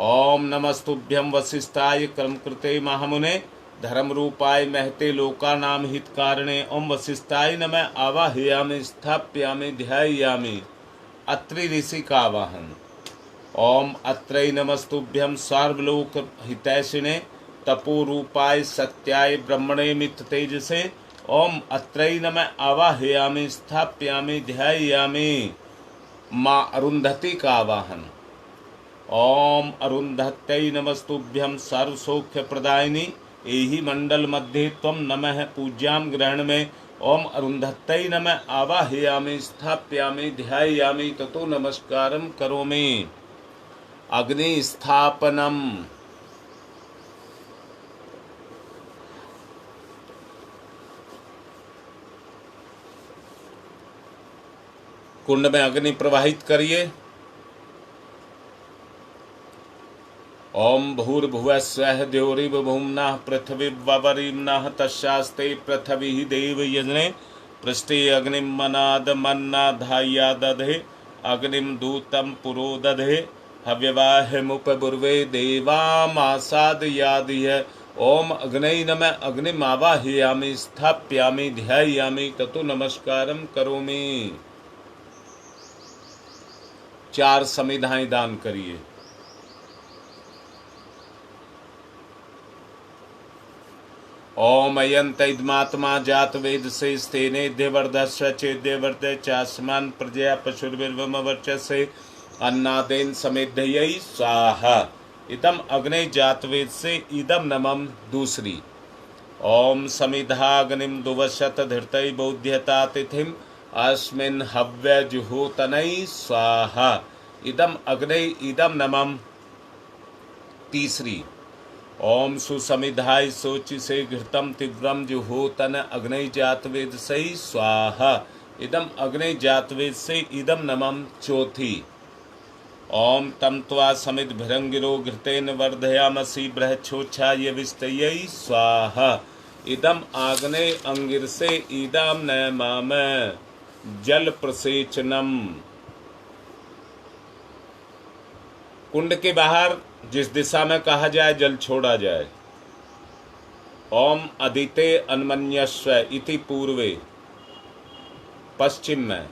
ओम नमस्तुभ्यं वसिष्ठाय कर्मकृते महामुने धर्मरूपाय महते लोकानां हितकारणे। ओम वसिष्ठाय नमः आवाहयामि स्थापयामि ध्यायामि। अत्रि ऋषि का आवाहन। ओम अत्रै नमस्तुभ्यं सर्वलोक हितैषिणे तपोरूपाय सत्याय ब्रह्मणे मित्र तेजसे। ओम अत्रै नमः आवाहयामि स्थापयामि ध्यायामि। माँ अरुंधति का आवाहन। ओम अरुंधत्यै नमस्तुभ्यं सर्वसौख्य प्रदायिनी एहि मंडल मध्ये त्वं नमः पूज्यां ग्रहण में। ओम अरुंधत्यै नमः आवाहयामि स्थापयामि ध्यायामि ततो नमस्कारं करोमि। अग्नि स्थापनम। कुंड में अग्नि प्रवाहित करिए। ओम भूर्भुवः स्वः द्यौरिवभूम्नः पृथिवीवरीम्नः तस्यास्ते पृथिवी देव यजने। पृष्ठे अग्निं मनादमन्नाधाया दधे अग्निं दूतं पुरो दधे हव्यवाहमुपबुर्वे देवामासादयादिह। ओम अग्नै नमः अग्निमावाहयामि स्थापयामि ध्यायामि ततो नमस्कारं करोमि। 4 समिधाएं दान करिए। ओम अयंतैद्मात्मा जात वेद से स्तेने देवर्धस्व चेद्यवर्धय चास्मान प्रजया पशुर्विर्वमवर्चसे अन्नादेन समेधयै स्वाहा। इदम अग्नि जातवेद से इदम नमम। दूसरी। ओम समिधाग्निम दुवशत धृतै बौध्यता तिथिम अस्मिन् हव्य जुहोतनै स्वाहा। इदम अग्नि इदम नमम। तीसरी। ओम सुसमिधाय सोचि से घृतम तीव्रम जुहोतन अग्नि जातवेद से स्वाहा। इदम अग्नि जातवेद से इदम नमम। चौथी। ओम तम त्वा समित भिरंगिरो घृतेन वर्धयामसि बृहच्छोच्छाय विस्तयै स्वाहा। इदम आग्ने अंगिर से इदम नमाम। जल प्रसेचनम। कुंड के बाहर जिस दिशा में कहा जाए जल छोड़ा जाए। ओम अदिते अन्मन्यस्व इति पूर्वे पश्चिम में।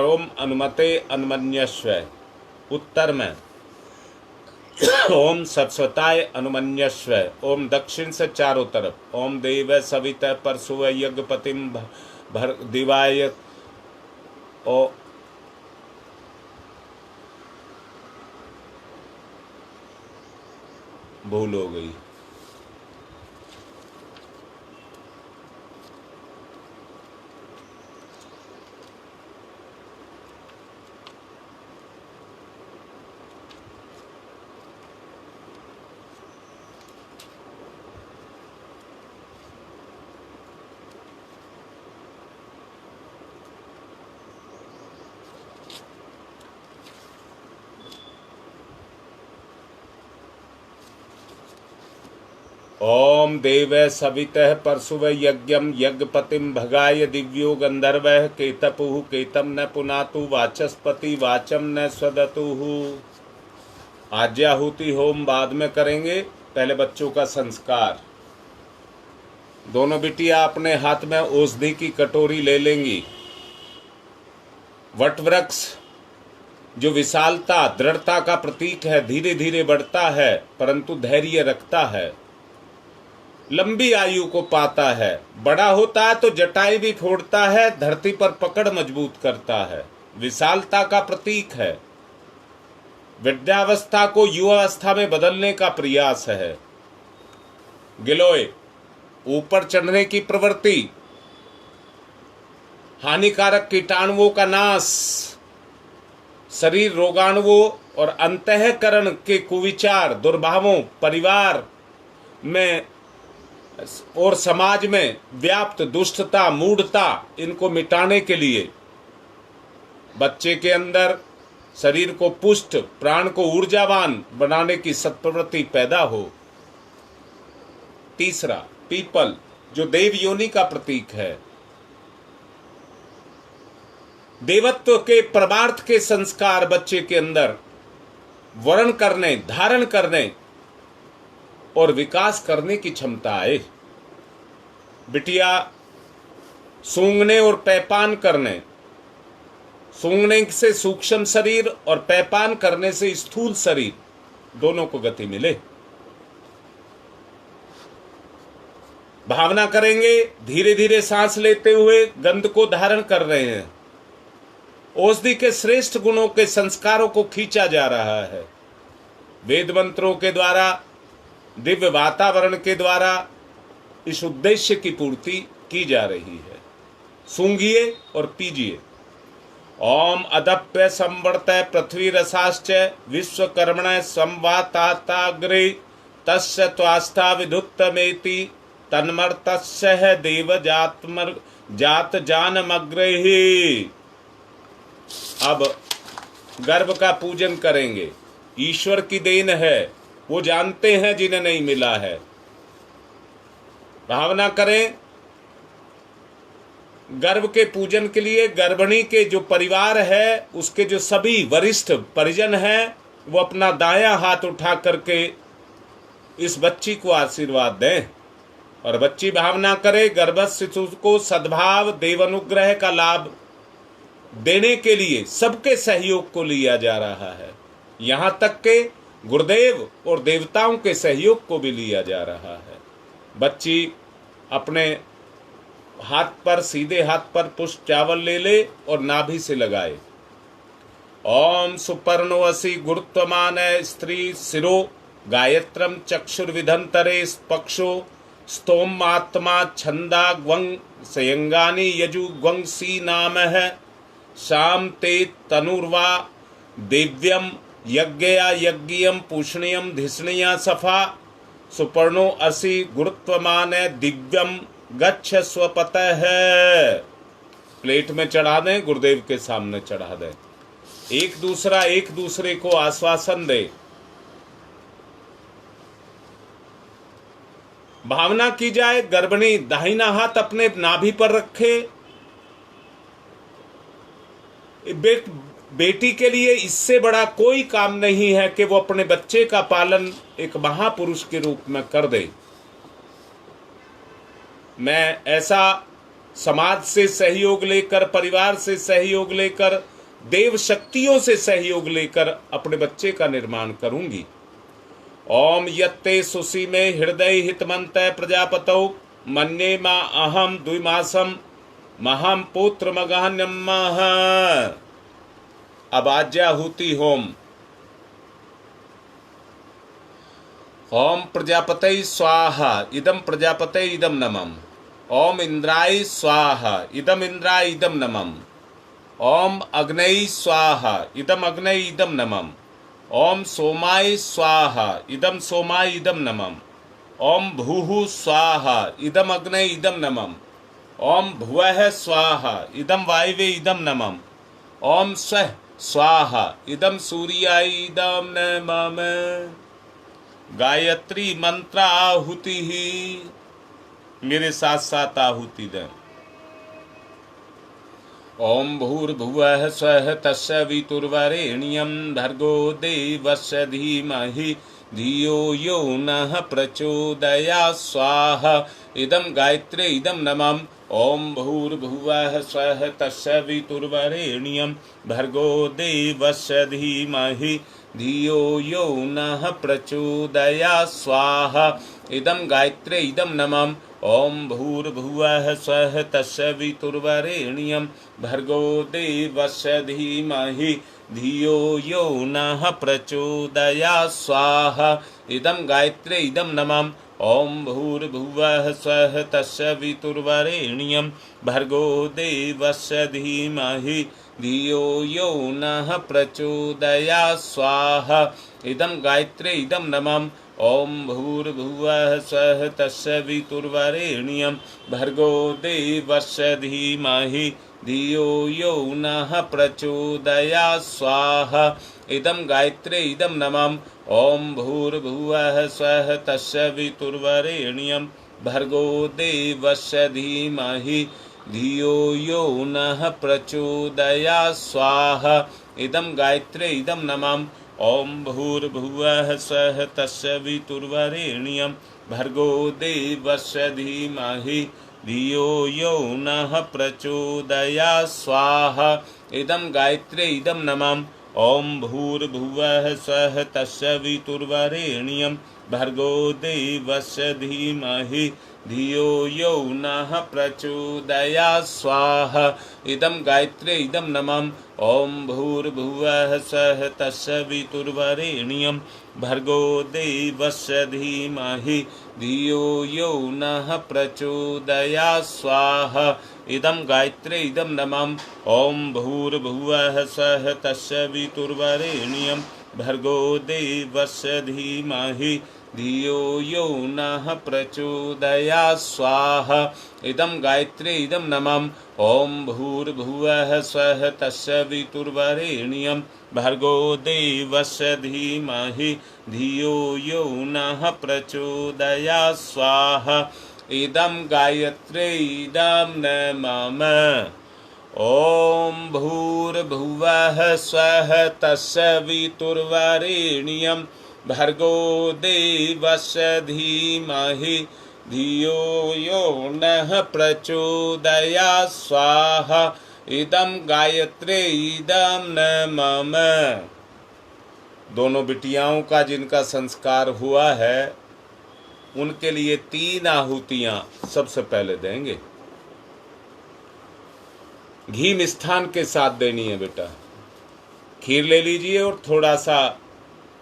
ओम अनुमते अन्मन्यस्व उत्तर में। ओम सरस्वताय अनुमन्यस्व। ओम दक्षिण से चारों तरफ। ओम देव सवित परसुव यज्ञपतिम भर दिवाय। ओ भूल हो गई। ओम देव सवितः परशुव यज्ञम यज्ञपतिम भगाय दिव्यो गंधर्वः केतपुः केतम न पुनातु वाचस्पति वाचम न स्वदतुः। आज्ञाहुति होम बाद में करेंगे, पहले बच्चों का संस्कार। दोनों बिटिया अपने हाथ में औषधि की कटोरी ले लेंगी। वटवृक्ष जो विशालता दृढ़ता का प्रतीक है, धीरे धीरे बढ़ता है परंतु धैर्य रखता है। लंबी आयु को पाता है। बड़ा होता है तो जटाई भी फोड़ता है, धरती पर पकड़ मजबूत करता है, विशालता का प्रतीक है। वृद्धावस्था को युवावस्था में बदलने का प्रयास है। गिलोय, ऊपर चढ़ने की प्रवृत्ति, हानिकारक कीटाणुओं का नाश, शरीर रोगाणुओं और अंतःकरण के कुविचार, दुर्भावों, परिवार में और समाज में व्याप्त दुष्टता, मूढ़ता, इनको मिटाने के लिए बच्चे के अंदर शरीर को पुष्ट, प्राण को ऊर्जावान बनाने की सत्प्रवृत्ति पैदा हो। तीसरा, पीपल, जो देव योनि का प्रतीक है। देवत्व के परमार्थ के संस्कार बच्चे के अंदर वर्ण करने, धारण करने और विकास करने की क्षमता आए। बिटिया सूंघने और पैपान करने, सूंघने से सूक्ष्म शरीर और पैपान करने से स्थूल शरीर, दोनों को गति मिले। भावना करेंगे, धीरे धीरे सांस लेते हुए गंध को धारण कर रहे हैं। औषधि के श्रेष्ठ गुणों के संस्कारों को खींचा जा रहा है। वेद मंत्रों के द्वारा, दिव्य वातावरण के द्वारा इस उद्देश्य की पूर्ति की जा रही है। सूंघिए और पीजिए। ओम अदप्य संवर्तय पृथ्वी रसाश्च विश्वकर्मण संवाताग्रे तस्य त्वास्था विधुत्तमेति तन्मर्तस्य देव जात जानमग्रही। अब गर्भ का पूजन करेंगे। ईश्वर की देन है, वो जानते हैं जिन्हें नहीं मिला है। भावना करें, गर्भ के पूजन के लिए गर्भिणी के जो परिवार है, उसके जो सभी वरिष्ठ परिजन हैं, वो अपना दायां हाथ उठा करके इस बच्ची को आशीर्वाद दें। और बच्ची भावना करे, गर्भस्थ शिशु को सद्भाव, देवानुग्रह का लाभ देने के लिए सबके सहयोग को लिया जा रहा है। यहां तक के गुरुदेव और देवताओं के सहयोग को भी लिया जा रहा है। बच्ची अपने हाथ पर, सीधे हाथ पर पुष्प चावल ले ले और नाभि से लगाए। ओम सुपर्णो असि गुरुत्वमान स्त्री शिरो गायत्रम चक्षुर्विधंतरे पक्षो स्तोमात्मा छंदा ग्वंग सयंगानी यजु ग्वंग सी नाम है शाम ते तनुर्वा दिव्यम यज्ञया यज्ञियम पूषणीयम धिष्णिया सफा सुपर्णो असि गुरुत्वमान दिव्यम गच्छ स्वपतः है। प्लेट में चढ़ा दें, गुरुदेव के सामने चढ़ा दें। एक दूसरे को आश्वासन दे। भावना की जाए, गर्भिणी दाहिना हाथ अपने नाभि पर रखे। बेटी के लिए इससे बड़ा कोई काम नहीं है कि वो अपने बच्चे का पालन एक महापुरुष के रूप में कर दे। मैं ऐसा समाज से सहयोग लेकर, परिवार से सहयोग लेकर, देव शक्तियों से सहयोग लेकर अपने बच्चे का निर्माण करूंगी। ओम यत्ते सुसी में हृदय हितमंत प्रजापतौ मन्ये मा अहम द्विमासम महम पुत्र मगहन्यम। अब आज्ञाहुति होम। ओम प्रजापतये स्वाहा इदम प्रजापतये इदम नमः। ओम इंद्राय स्वाहा इदम इंद्राय इदम नमः। ओम अग्नये स्वाहा इदम अग्नये इदम नमः। ओम सोमाय स्वाहा इदम सोमाय इदम नमः। ओम भूः स्वाहा इदम अग्नये इदम नमः। ओम भुवः स्वाहा इदम वायवे इदम नमः। ओम स्वः स्वाहा इदम सूर्याय इदम नमः। गायत्री मंत्र आहुति ही, मेरे साथ साथ आहुति दें। ओम भूर्भुवः स्वः तस्य वितुर्वरेण्यं भर्गो देवस्य धीमहि धियो यो नः प्रचोदयात् स्वाहा इदं गायत्रे इदं नमः। ओम भूर्भुवः स्वः तस्य वितुर्वरेण्यं भर्गो देवस्य धीमहि धियो यो नः प्रचोदयात् स्वाहा इदं गायत्रे इदं नमः। ओम भूर्भुवः स्वः तत्सवितुर्वरेण्यं भर्गो देवस्य धीमहि धियो यो नः प्रचोदयात् स्वाहा। इदं गायत्रे इदं नमः। ओम भूर्भुवः स्वः तत्सवितुर्वरेण्यं भर्गो देवस्य धीमहि धियो यो नः प्रचोदयात् स्वाहा। इदं गायत्रे इदं नमः। ओम भूर्भुवः स्वः तत्सवितुर्वरेण्यं भर्गो देवस्य धीमहि धियो यो नः प्रचोदयात् स्वाहा। इदं गायत्रे इदं नमः। ओम भूर्भुवः स्वः तत्सवितुर्वरेण्यं भर्गो देवस्य धीमहि धियो यो नः प्रचोदयात् स्वाहा। इदं गायत्रे इदं नमः। ओम भूर्भुवः स्वः तत्सवितुर्वरेण्यं भर्गो देवस्य धीमहि धियो यो नः प्रचोदयात् स्वाहा। इदं गायत्रे इदं नमः। ओम भूर्भुवः स्वः तत्सवितुर्वरेण्यं भर्गो देवस्य धीमहि धियो यो नः प्रचोदयात् स्वाहा। इदं गायत्रे इदं नमः। ओम भूर्भुवः स्वः तत्सवितुर्वरेण्यं भर्गो देवस्य धीमहि धियो यो नः प्रचोदयात् स्वाहा। इदं गायत्रे इदं नमः। ओम भूर्भुवः स्वः तत्सवितुर्वरेण्यं भर्गो देवस्य धीमहि धियो यो नः प्रचोदयात् स्वाहा। इदं गायत्रे इदं नमः। ओम भूर्भुवः स्वः तत्सवितुर्वरेण्यं भर्गो देवस्य धीमहि धियो यो नः प्रचोदयात् स्वाहा। इदं गायत्रे इदं नमः। ओम भूर्भुवः स्वः तत्सवितुर्वरेण्यं भर्गो देवस्य धीमहि धियो यो नः प्रचोदयात् स्वाहा। इदं गायत्रे इदं नमः। दोनों बिटियाओं का जिनका संस्कार हुआ है उनके लिए 3 आहुतियां सबसे पहले देंगे। घी मिष्ठान के साथ देनी है बेटा। खीर ले लीजिए और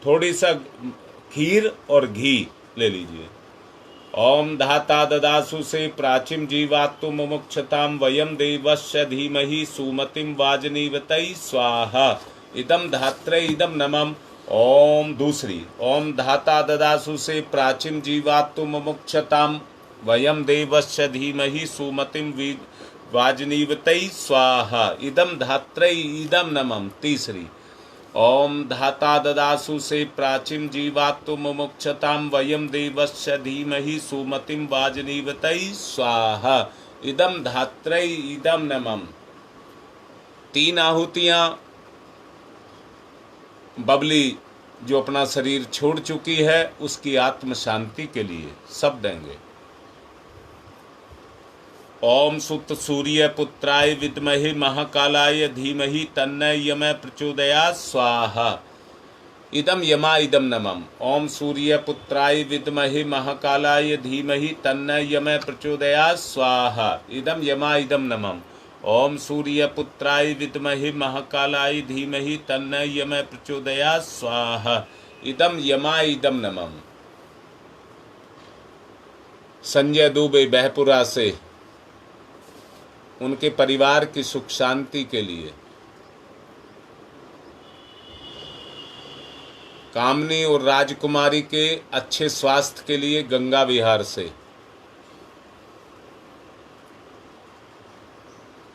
थोड़ी सा खीर और घी ले लीजिए। ओम धाता ददासु से प्राचीम जीवात्तु मुमुक्षताम वयम देवस्य धीमहि सुमतिम वाजनीवतै स्वाहा। इदम धात्रे इदम नमः। ओम दूसरी। ओम धाता ददासु से प्राचीम जीवात्तु मुमुक्षताम वयम देवस्य धीमहि सुमतिम वाजनीवतै स्वाहा। इदम धात्रे इदम नमः। तीसरी। ओम धाता ददासु से प्राचीम जीवात्तु मुमुक्षताम वयम देवस्य धीमहि सुमतिम वाजनीवतै स्वाहा। इदम धात्रै इदम नमः। 3 आहुतियां बबली जो अपना शरीर छोड़ चुकी है उसकी आत्म शांति के लिए सब देंगे। ओम सुत सूर्य पुत्राय विद्महे महाकालाय धीमहि तन्नो यमः प्रचोदयात् स्वाहा। इदम यमा इदम नमः। ओम सूर्य पुत्राय विद्महे महाकालाय धीमहि तन्नो यमः प्रचोदयात् स्वाहा। इदम यमा इदम नमः। ओम सूर्य पुत्राय विद्महे महाकालाय धीमहि तन्नो यमः प्रचोदयात् स्वाहा। इदम यमा इदम नमः। संजय दुबे बहपुरा से उनके परिवार की सुख शांति के लिए। कामनी और राजकुमारी के अच्छे स्वास्थ्य के लिए गंगा विहार से।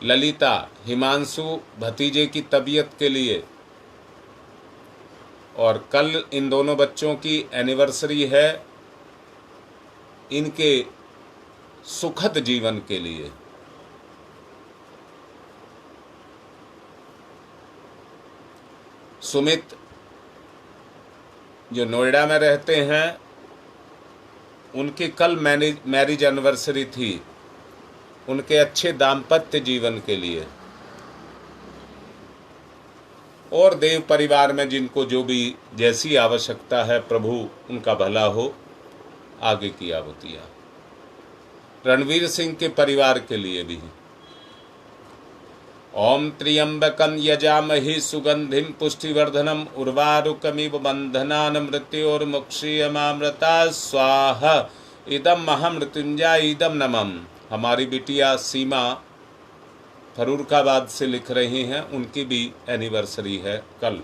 ललिता हिमांशु भतीजे की तबीयत के लिए। और कल इन दोनों बच्चों की एनिवर्सरी है, इनके सुखद जीवन के लिए। सुमित जो नोएडा में रहते हैं उनकी कल मैरिज एनिवर्सरी थी, उनके अच्छे दाम्पत्य जीवन के लिए। और देव परिवार में जिनको जो भी जैसी आवश्यकता है प्रभु उनका भला हो। आगे की आहुतियां रणवीर सिंह के परिवार के लिए भी। ओम त्र्यंबकं यजामहे सुगंधिं पुष्टिवर्धनम् उर्वारुकमिव बंधनान् मृत्योर्मुक्षीयमामृता स्वाहा इदं महामृत्युंजय इदं नमः। हमारी बिटिया सीमा फरूरकाबाद से लिख रही हैं, उनकी भी एनिवर्सरी है कल।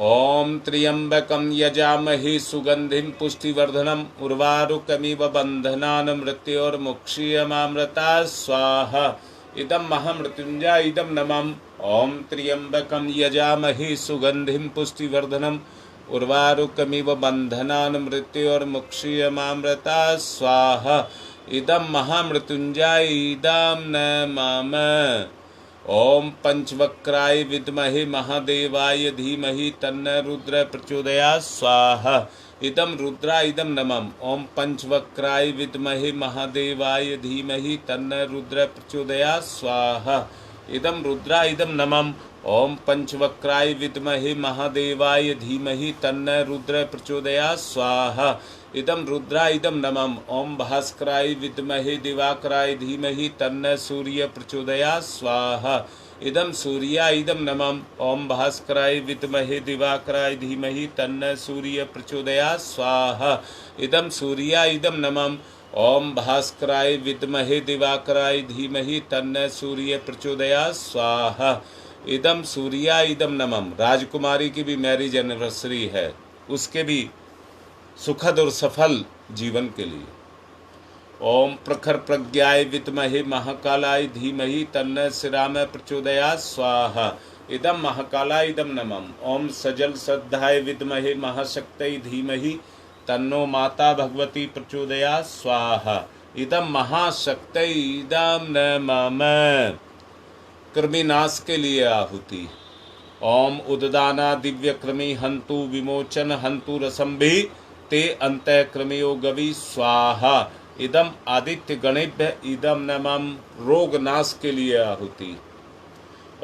ओम त्र्यंबकं यजामहे सुगंधिं पुष्टिवर्धनम् उर्वारुकमिव बंधनान् मृत्योर्मुक्षीयमामृता स्वाहा इदं महामृत्युंजय इदं नमः। ओम त्र्यंबकं यजामहे सुगंधिं पुष्टिवर्धनम् उर्वारुकमिव बंधनान् मृत्योर्मुक्षीयमामृता स्वाहा इदं महामृत्युंजय इदं नमः। ओम पंचवक्राय विद्महे महादेवाय धीमहि तन्न रुद्र प्रचोदयात् स्वाहा इदं रुद्रा इदं नमः। ओम पंचवक्राय विद्महे महादेवाय धीमहि तन्न रुद्र प्रचोदयात् स्वाहा इदं रुद्रा इदं नमः। ओम पंचवक्राय विद्महे महादेवाय धीमहि तन्न रुद्र प्रचोदयात् स्वाहा इदं रुद्रा इदं नमः। ओम भास्कराय विद्महे दिवाकराय धीमहि तन्न सूर्य प्रचोदयात् स्वाहा इदं सूर्या इदं नमः। ओम भास्कराय विद्महे दिवाकराय धीमहि तन्न सूर्य प्रचोदयात् स्वाहा इदं सूर्या इदं नमः। ओम भास्कराय विद्महे दिवाकराय धीमहि तन्न सूर्य प्रचोदयात् स्वाहा इदं सूर्या इदं नमः। राजकुमारी की भी मैरिज एनिवर्सरी है, उसके भी सुखद और सफल जीवन के लिए। ओम प्रखर प्रज्ञाय विद्महे महाकालाय धीमहि तन्न श्रीराम प्रचोदयात् स्वाहा इदं महाकालाय इदं नमः। ओम सजल श्रद्धाय विद्महे महाशक्तये धीमहि तन्नो माता भगवती प्रचोदयात् स्वाहा इदं महाशक्तये इदं नमः। कृमिनाश के लिए आहुति। ओम उददाना दिव्य कृमि हंतु विमोचन हंतु रसंभि ते अंत कृमियो गवि स्वाहा इदम आदित्य गणेभ्य इदम नमः। रोग नाश के लिए आहुति।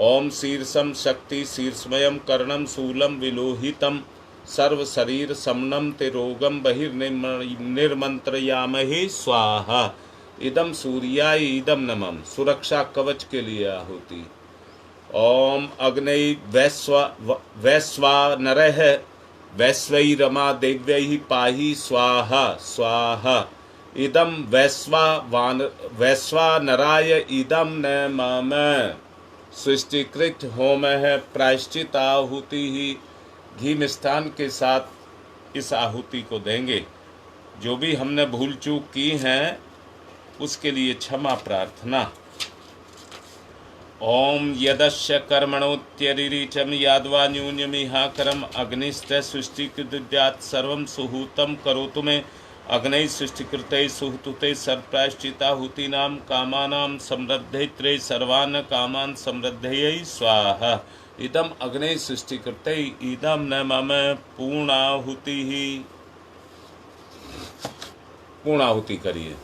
ओम शीर्षम शक्ति शीर्षमयम कर्णम शूलम विलोहितम सर्व शरीर समनम ते रोगम बहिर्निर्मंत्रयामहे स्वाहा इदम सूर्याय इदम नमः। सुरक्षा कवच के लिए आहुति। ओम अग्नि वैश्वानरः वैश्वै रमा देव्यै पाहि स्वाहा स्वाहा इदम वैश्वानराय इदम नमः। सृष्टिकृत होम है प्रायश्चित आहुति ही। घी मिष्ठान के साथ इस आहुति को देंगे। जो भी हमने भूल चूक की हैं उसके लिए क्षमा प्रार्थना। ओम यदस्य कर्मणोत्यरिचम यादवा न्यूनमिहाकरम अग्निस्थ सृष्टिकृद्यात् सर्वं सुहूतं करोतु मे अग्नि सृष्टिकृते सुहूते सर्वप्रायश्चिताहुतीनां कामानां समृद्धये सर्वान् कामान् समृद्धये स्वाहा इदम अग्नि सृष्टिकृते इदम न मम। पूर्णाहुति करिए।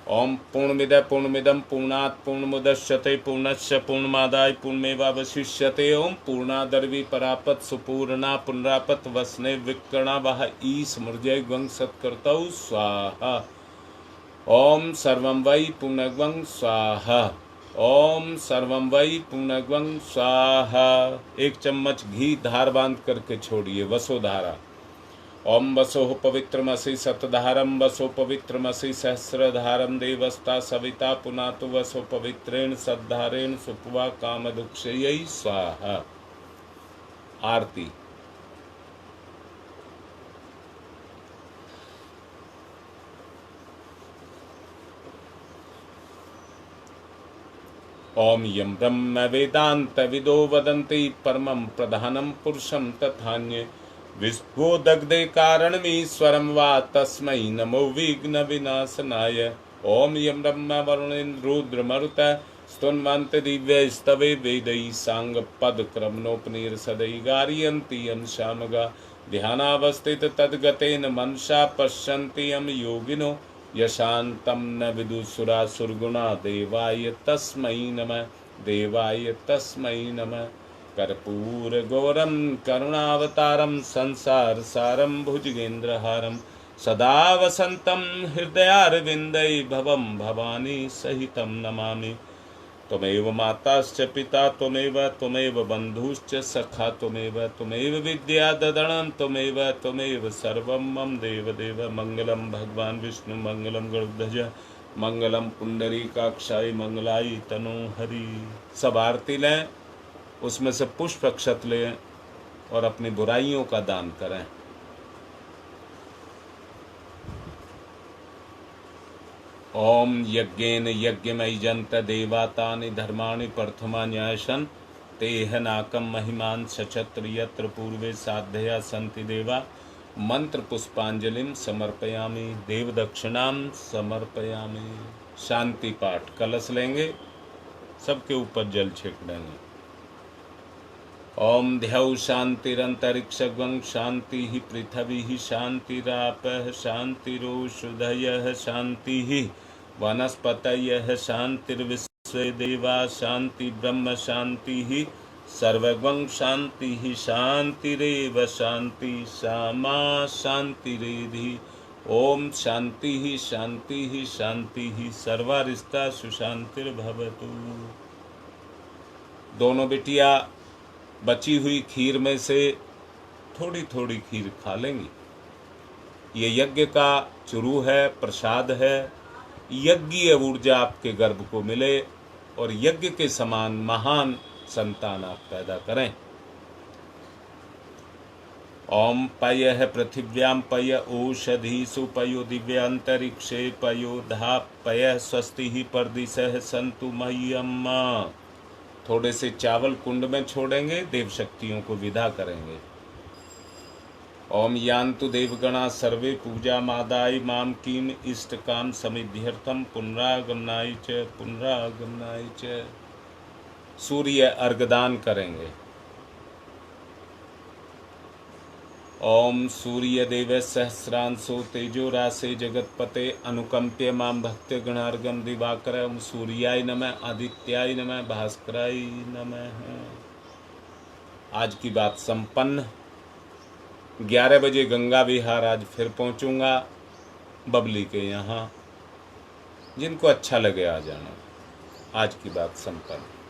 ओम पूर्णमिद पूर्णमिदम पूर्णात् पूर्णमुदच्यते पूर्णस्य पूर्णमादाय पूर्णमेवावशिष्यते। ओम पूर्णादर्वी परापत सुपूर्णा पुनरापत वसने विकर्णा वह ईश मृजय ग्वं सत्कर्तौ स्वाहा। ओम सर्वं वै पूर्णग्वं स्वाहा। ओम सर्वं वै पूर्णग्वं स्वाहा। 1 चम्मच घी धार बांध करके छोड़िए, वसोधारा। ओम वसोः पवित्रमसि शतधारं वसो पवित्रमसि सहस्रधारं देवस्ता सविता पुनातु वसो पवित्रेण सद्धारेण सुपवा कामदुक्षयै स्वाहा। आरती। ओम यं ब्रह्म वेदांत विदो वदन्ति परमं प्रधानं पुरुषं तथान्ये विश्वोदग्धे कारणमीश्वरं वा तस्मै नमो विघ्न विनाशनाय। ओम यं ब्रह्म वरुणेन्द्र रुद्रमरुत स्तुन्वन्ति दिव्यैस्तवे वेदैः सांगपदक्रमणोपनिषदै गारयन्ति यं शामगा ध्यानावस्थित तद्गतेन मनसा पश्यन्ति यं योगिनो यशान्तं न विदुषुरासुरगुणा देवाय तस्मै नमः। देवाय तस्मै नमः। कर्पूर गौरम करुणावतारम संसार सारम भुजगेन्द्रहारम सदा वसंतम हृदयारविंदे भवम भवानी सहितम नमामि। त्वमेव माताश्च पिता त्वमेव बंधुश्च सखा त्वमेव विद्या ददनं त्वमेव सर्वं मम देवदेव। मंगलम भगवान विष्णु मंगलम गरुड़ध्वज मंगलम पुंडरीकाक्षाय मंगलाई तनु हरि। सब आरती लें, उसमें से पुष्प अक्षत लें और अपनी बुराइयों का दान करें। ओम यज्ञेन यज्ञमयि जंत देवातानि धर्माणि प्रथमान्यासन तेह नाकम महिमान सचत्र यत्र पूर्वे साध्यया सन्ति देवा। मंत्र पुष्पांजलिम समर्पयामि देव दक्षिणाम समर्पयामि। शांति पाठ। कलश लेंगे, सबके ऊपर जल छिड़क देंगे। ओम ध्यौ शांतिरंतरिक्षगं शांति पृथ्वी शांतिरापः शांतिरोषधयः शांति वनस्पतयः शांतिर्विश्वे देवा शांति ब्रह्म शांति सर्वगं शांति शांतिरेव शांति सामा शांतिरेधि। ओम शांति शांति शांति सर्वारिष्टा सुशांतिर्भवतु। दोनों बिटिया बची हुई खीर में से थोड़ी थोड़ी खीर खा लेंगी। ये यज्ञ का चुरू है, प्रसाद है। यज्ञीय ऊर्जा आपके गर्भ को मिले और यज्ञ के समान महान संतान आप पैदा करें। ओम पयः पृथिव्यां पय ओषधीषु पयो दिव्यांतरिक्षे पयो धा पयः स्वस्ति परदिशः सन्तु मह्यम्। थोड़े से चावल कुंड में छोड़ेंगे, देव शक्तियों को विदा करेंगे। ओम यान्तु देवगणा सर्वे पूजा मादाय माम कीम इष्ट काम समिध्यर्थम पुनरागमनाय च। सूर्य अर्घदान करेंगे। ओम सूर्य देव सहस्रांशो तेजो राशे जगतपते अनुकंप्य माम भक्त गणार्गम दिवाकर। ओम सूर्याय नमः आदित्याय नमः भास्कराय नमः। आज की बात संपन्न। 11 बजे गंगा विहार आज फिर पहुंचूंगा बबली के यहाँ। जिनको अच्छा लगे आ जाना। आज की बात संपन्न।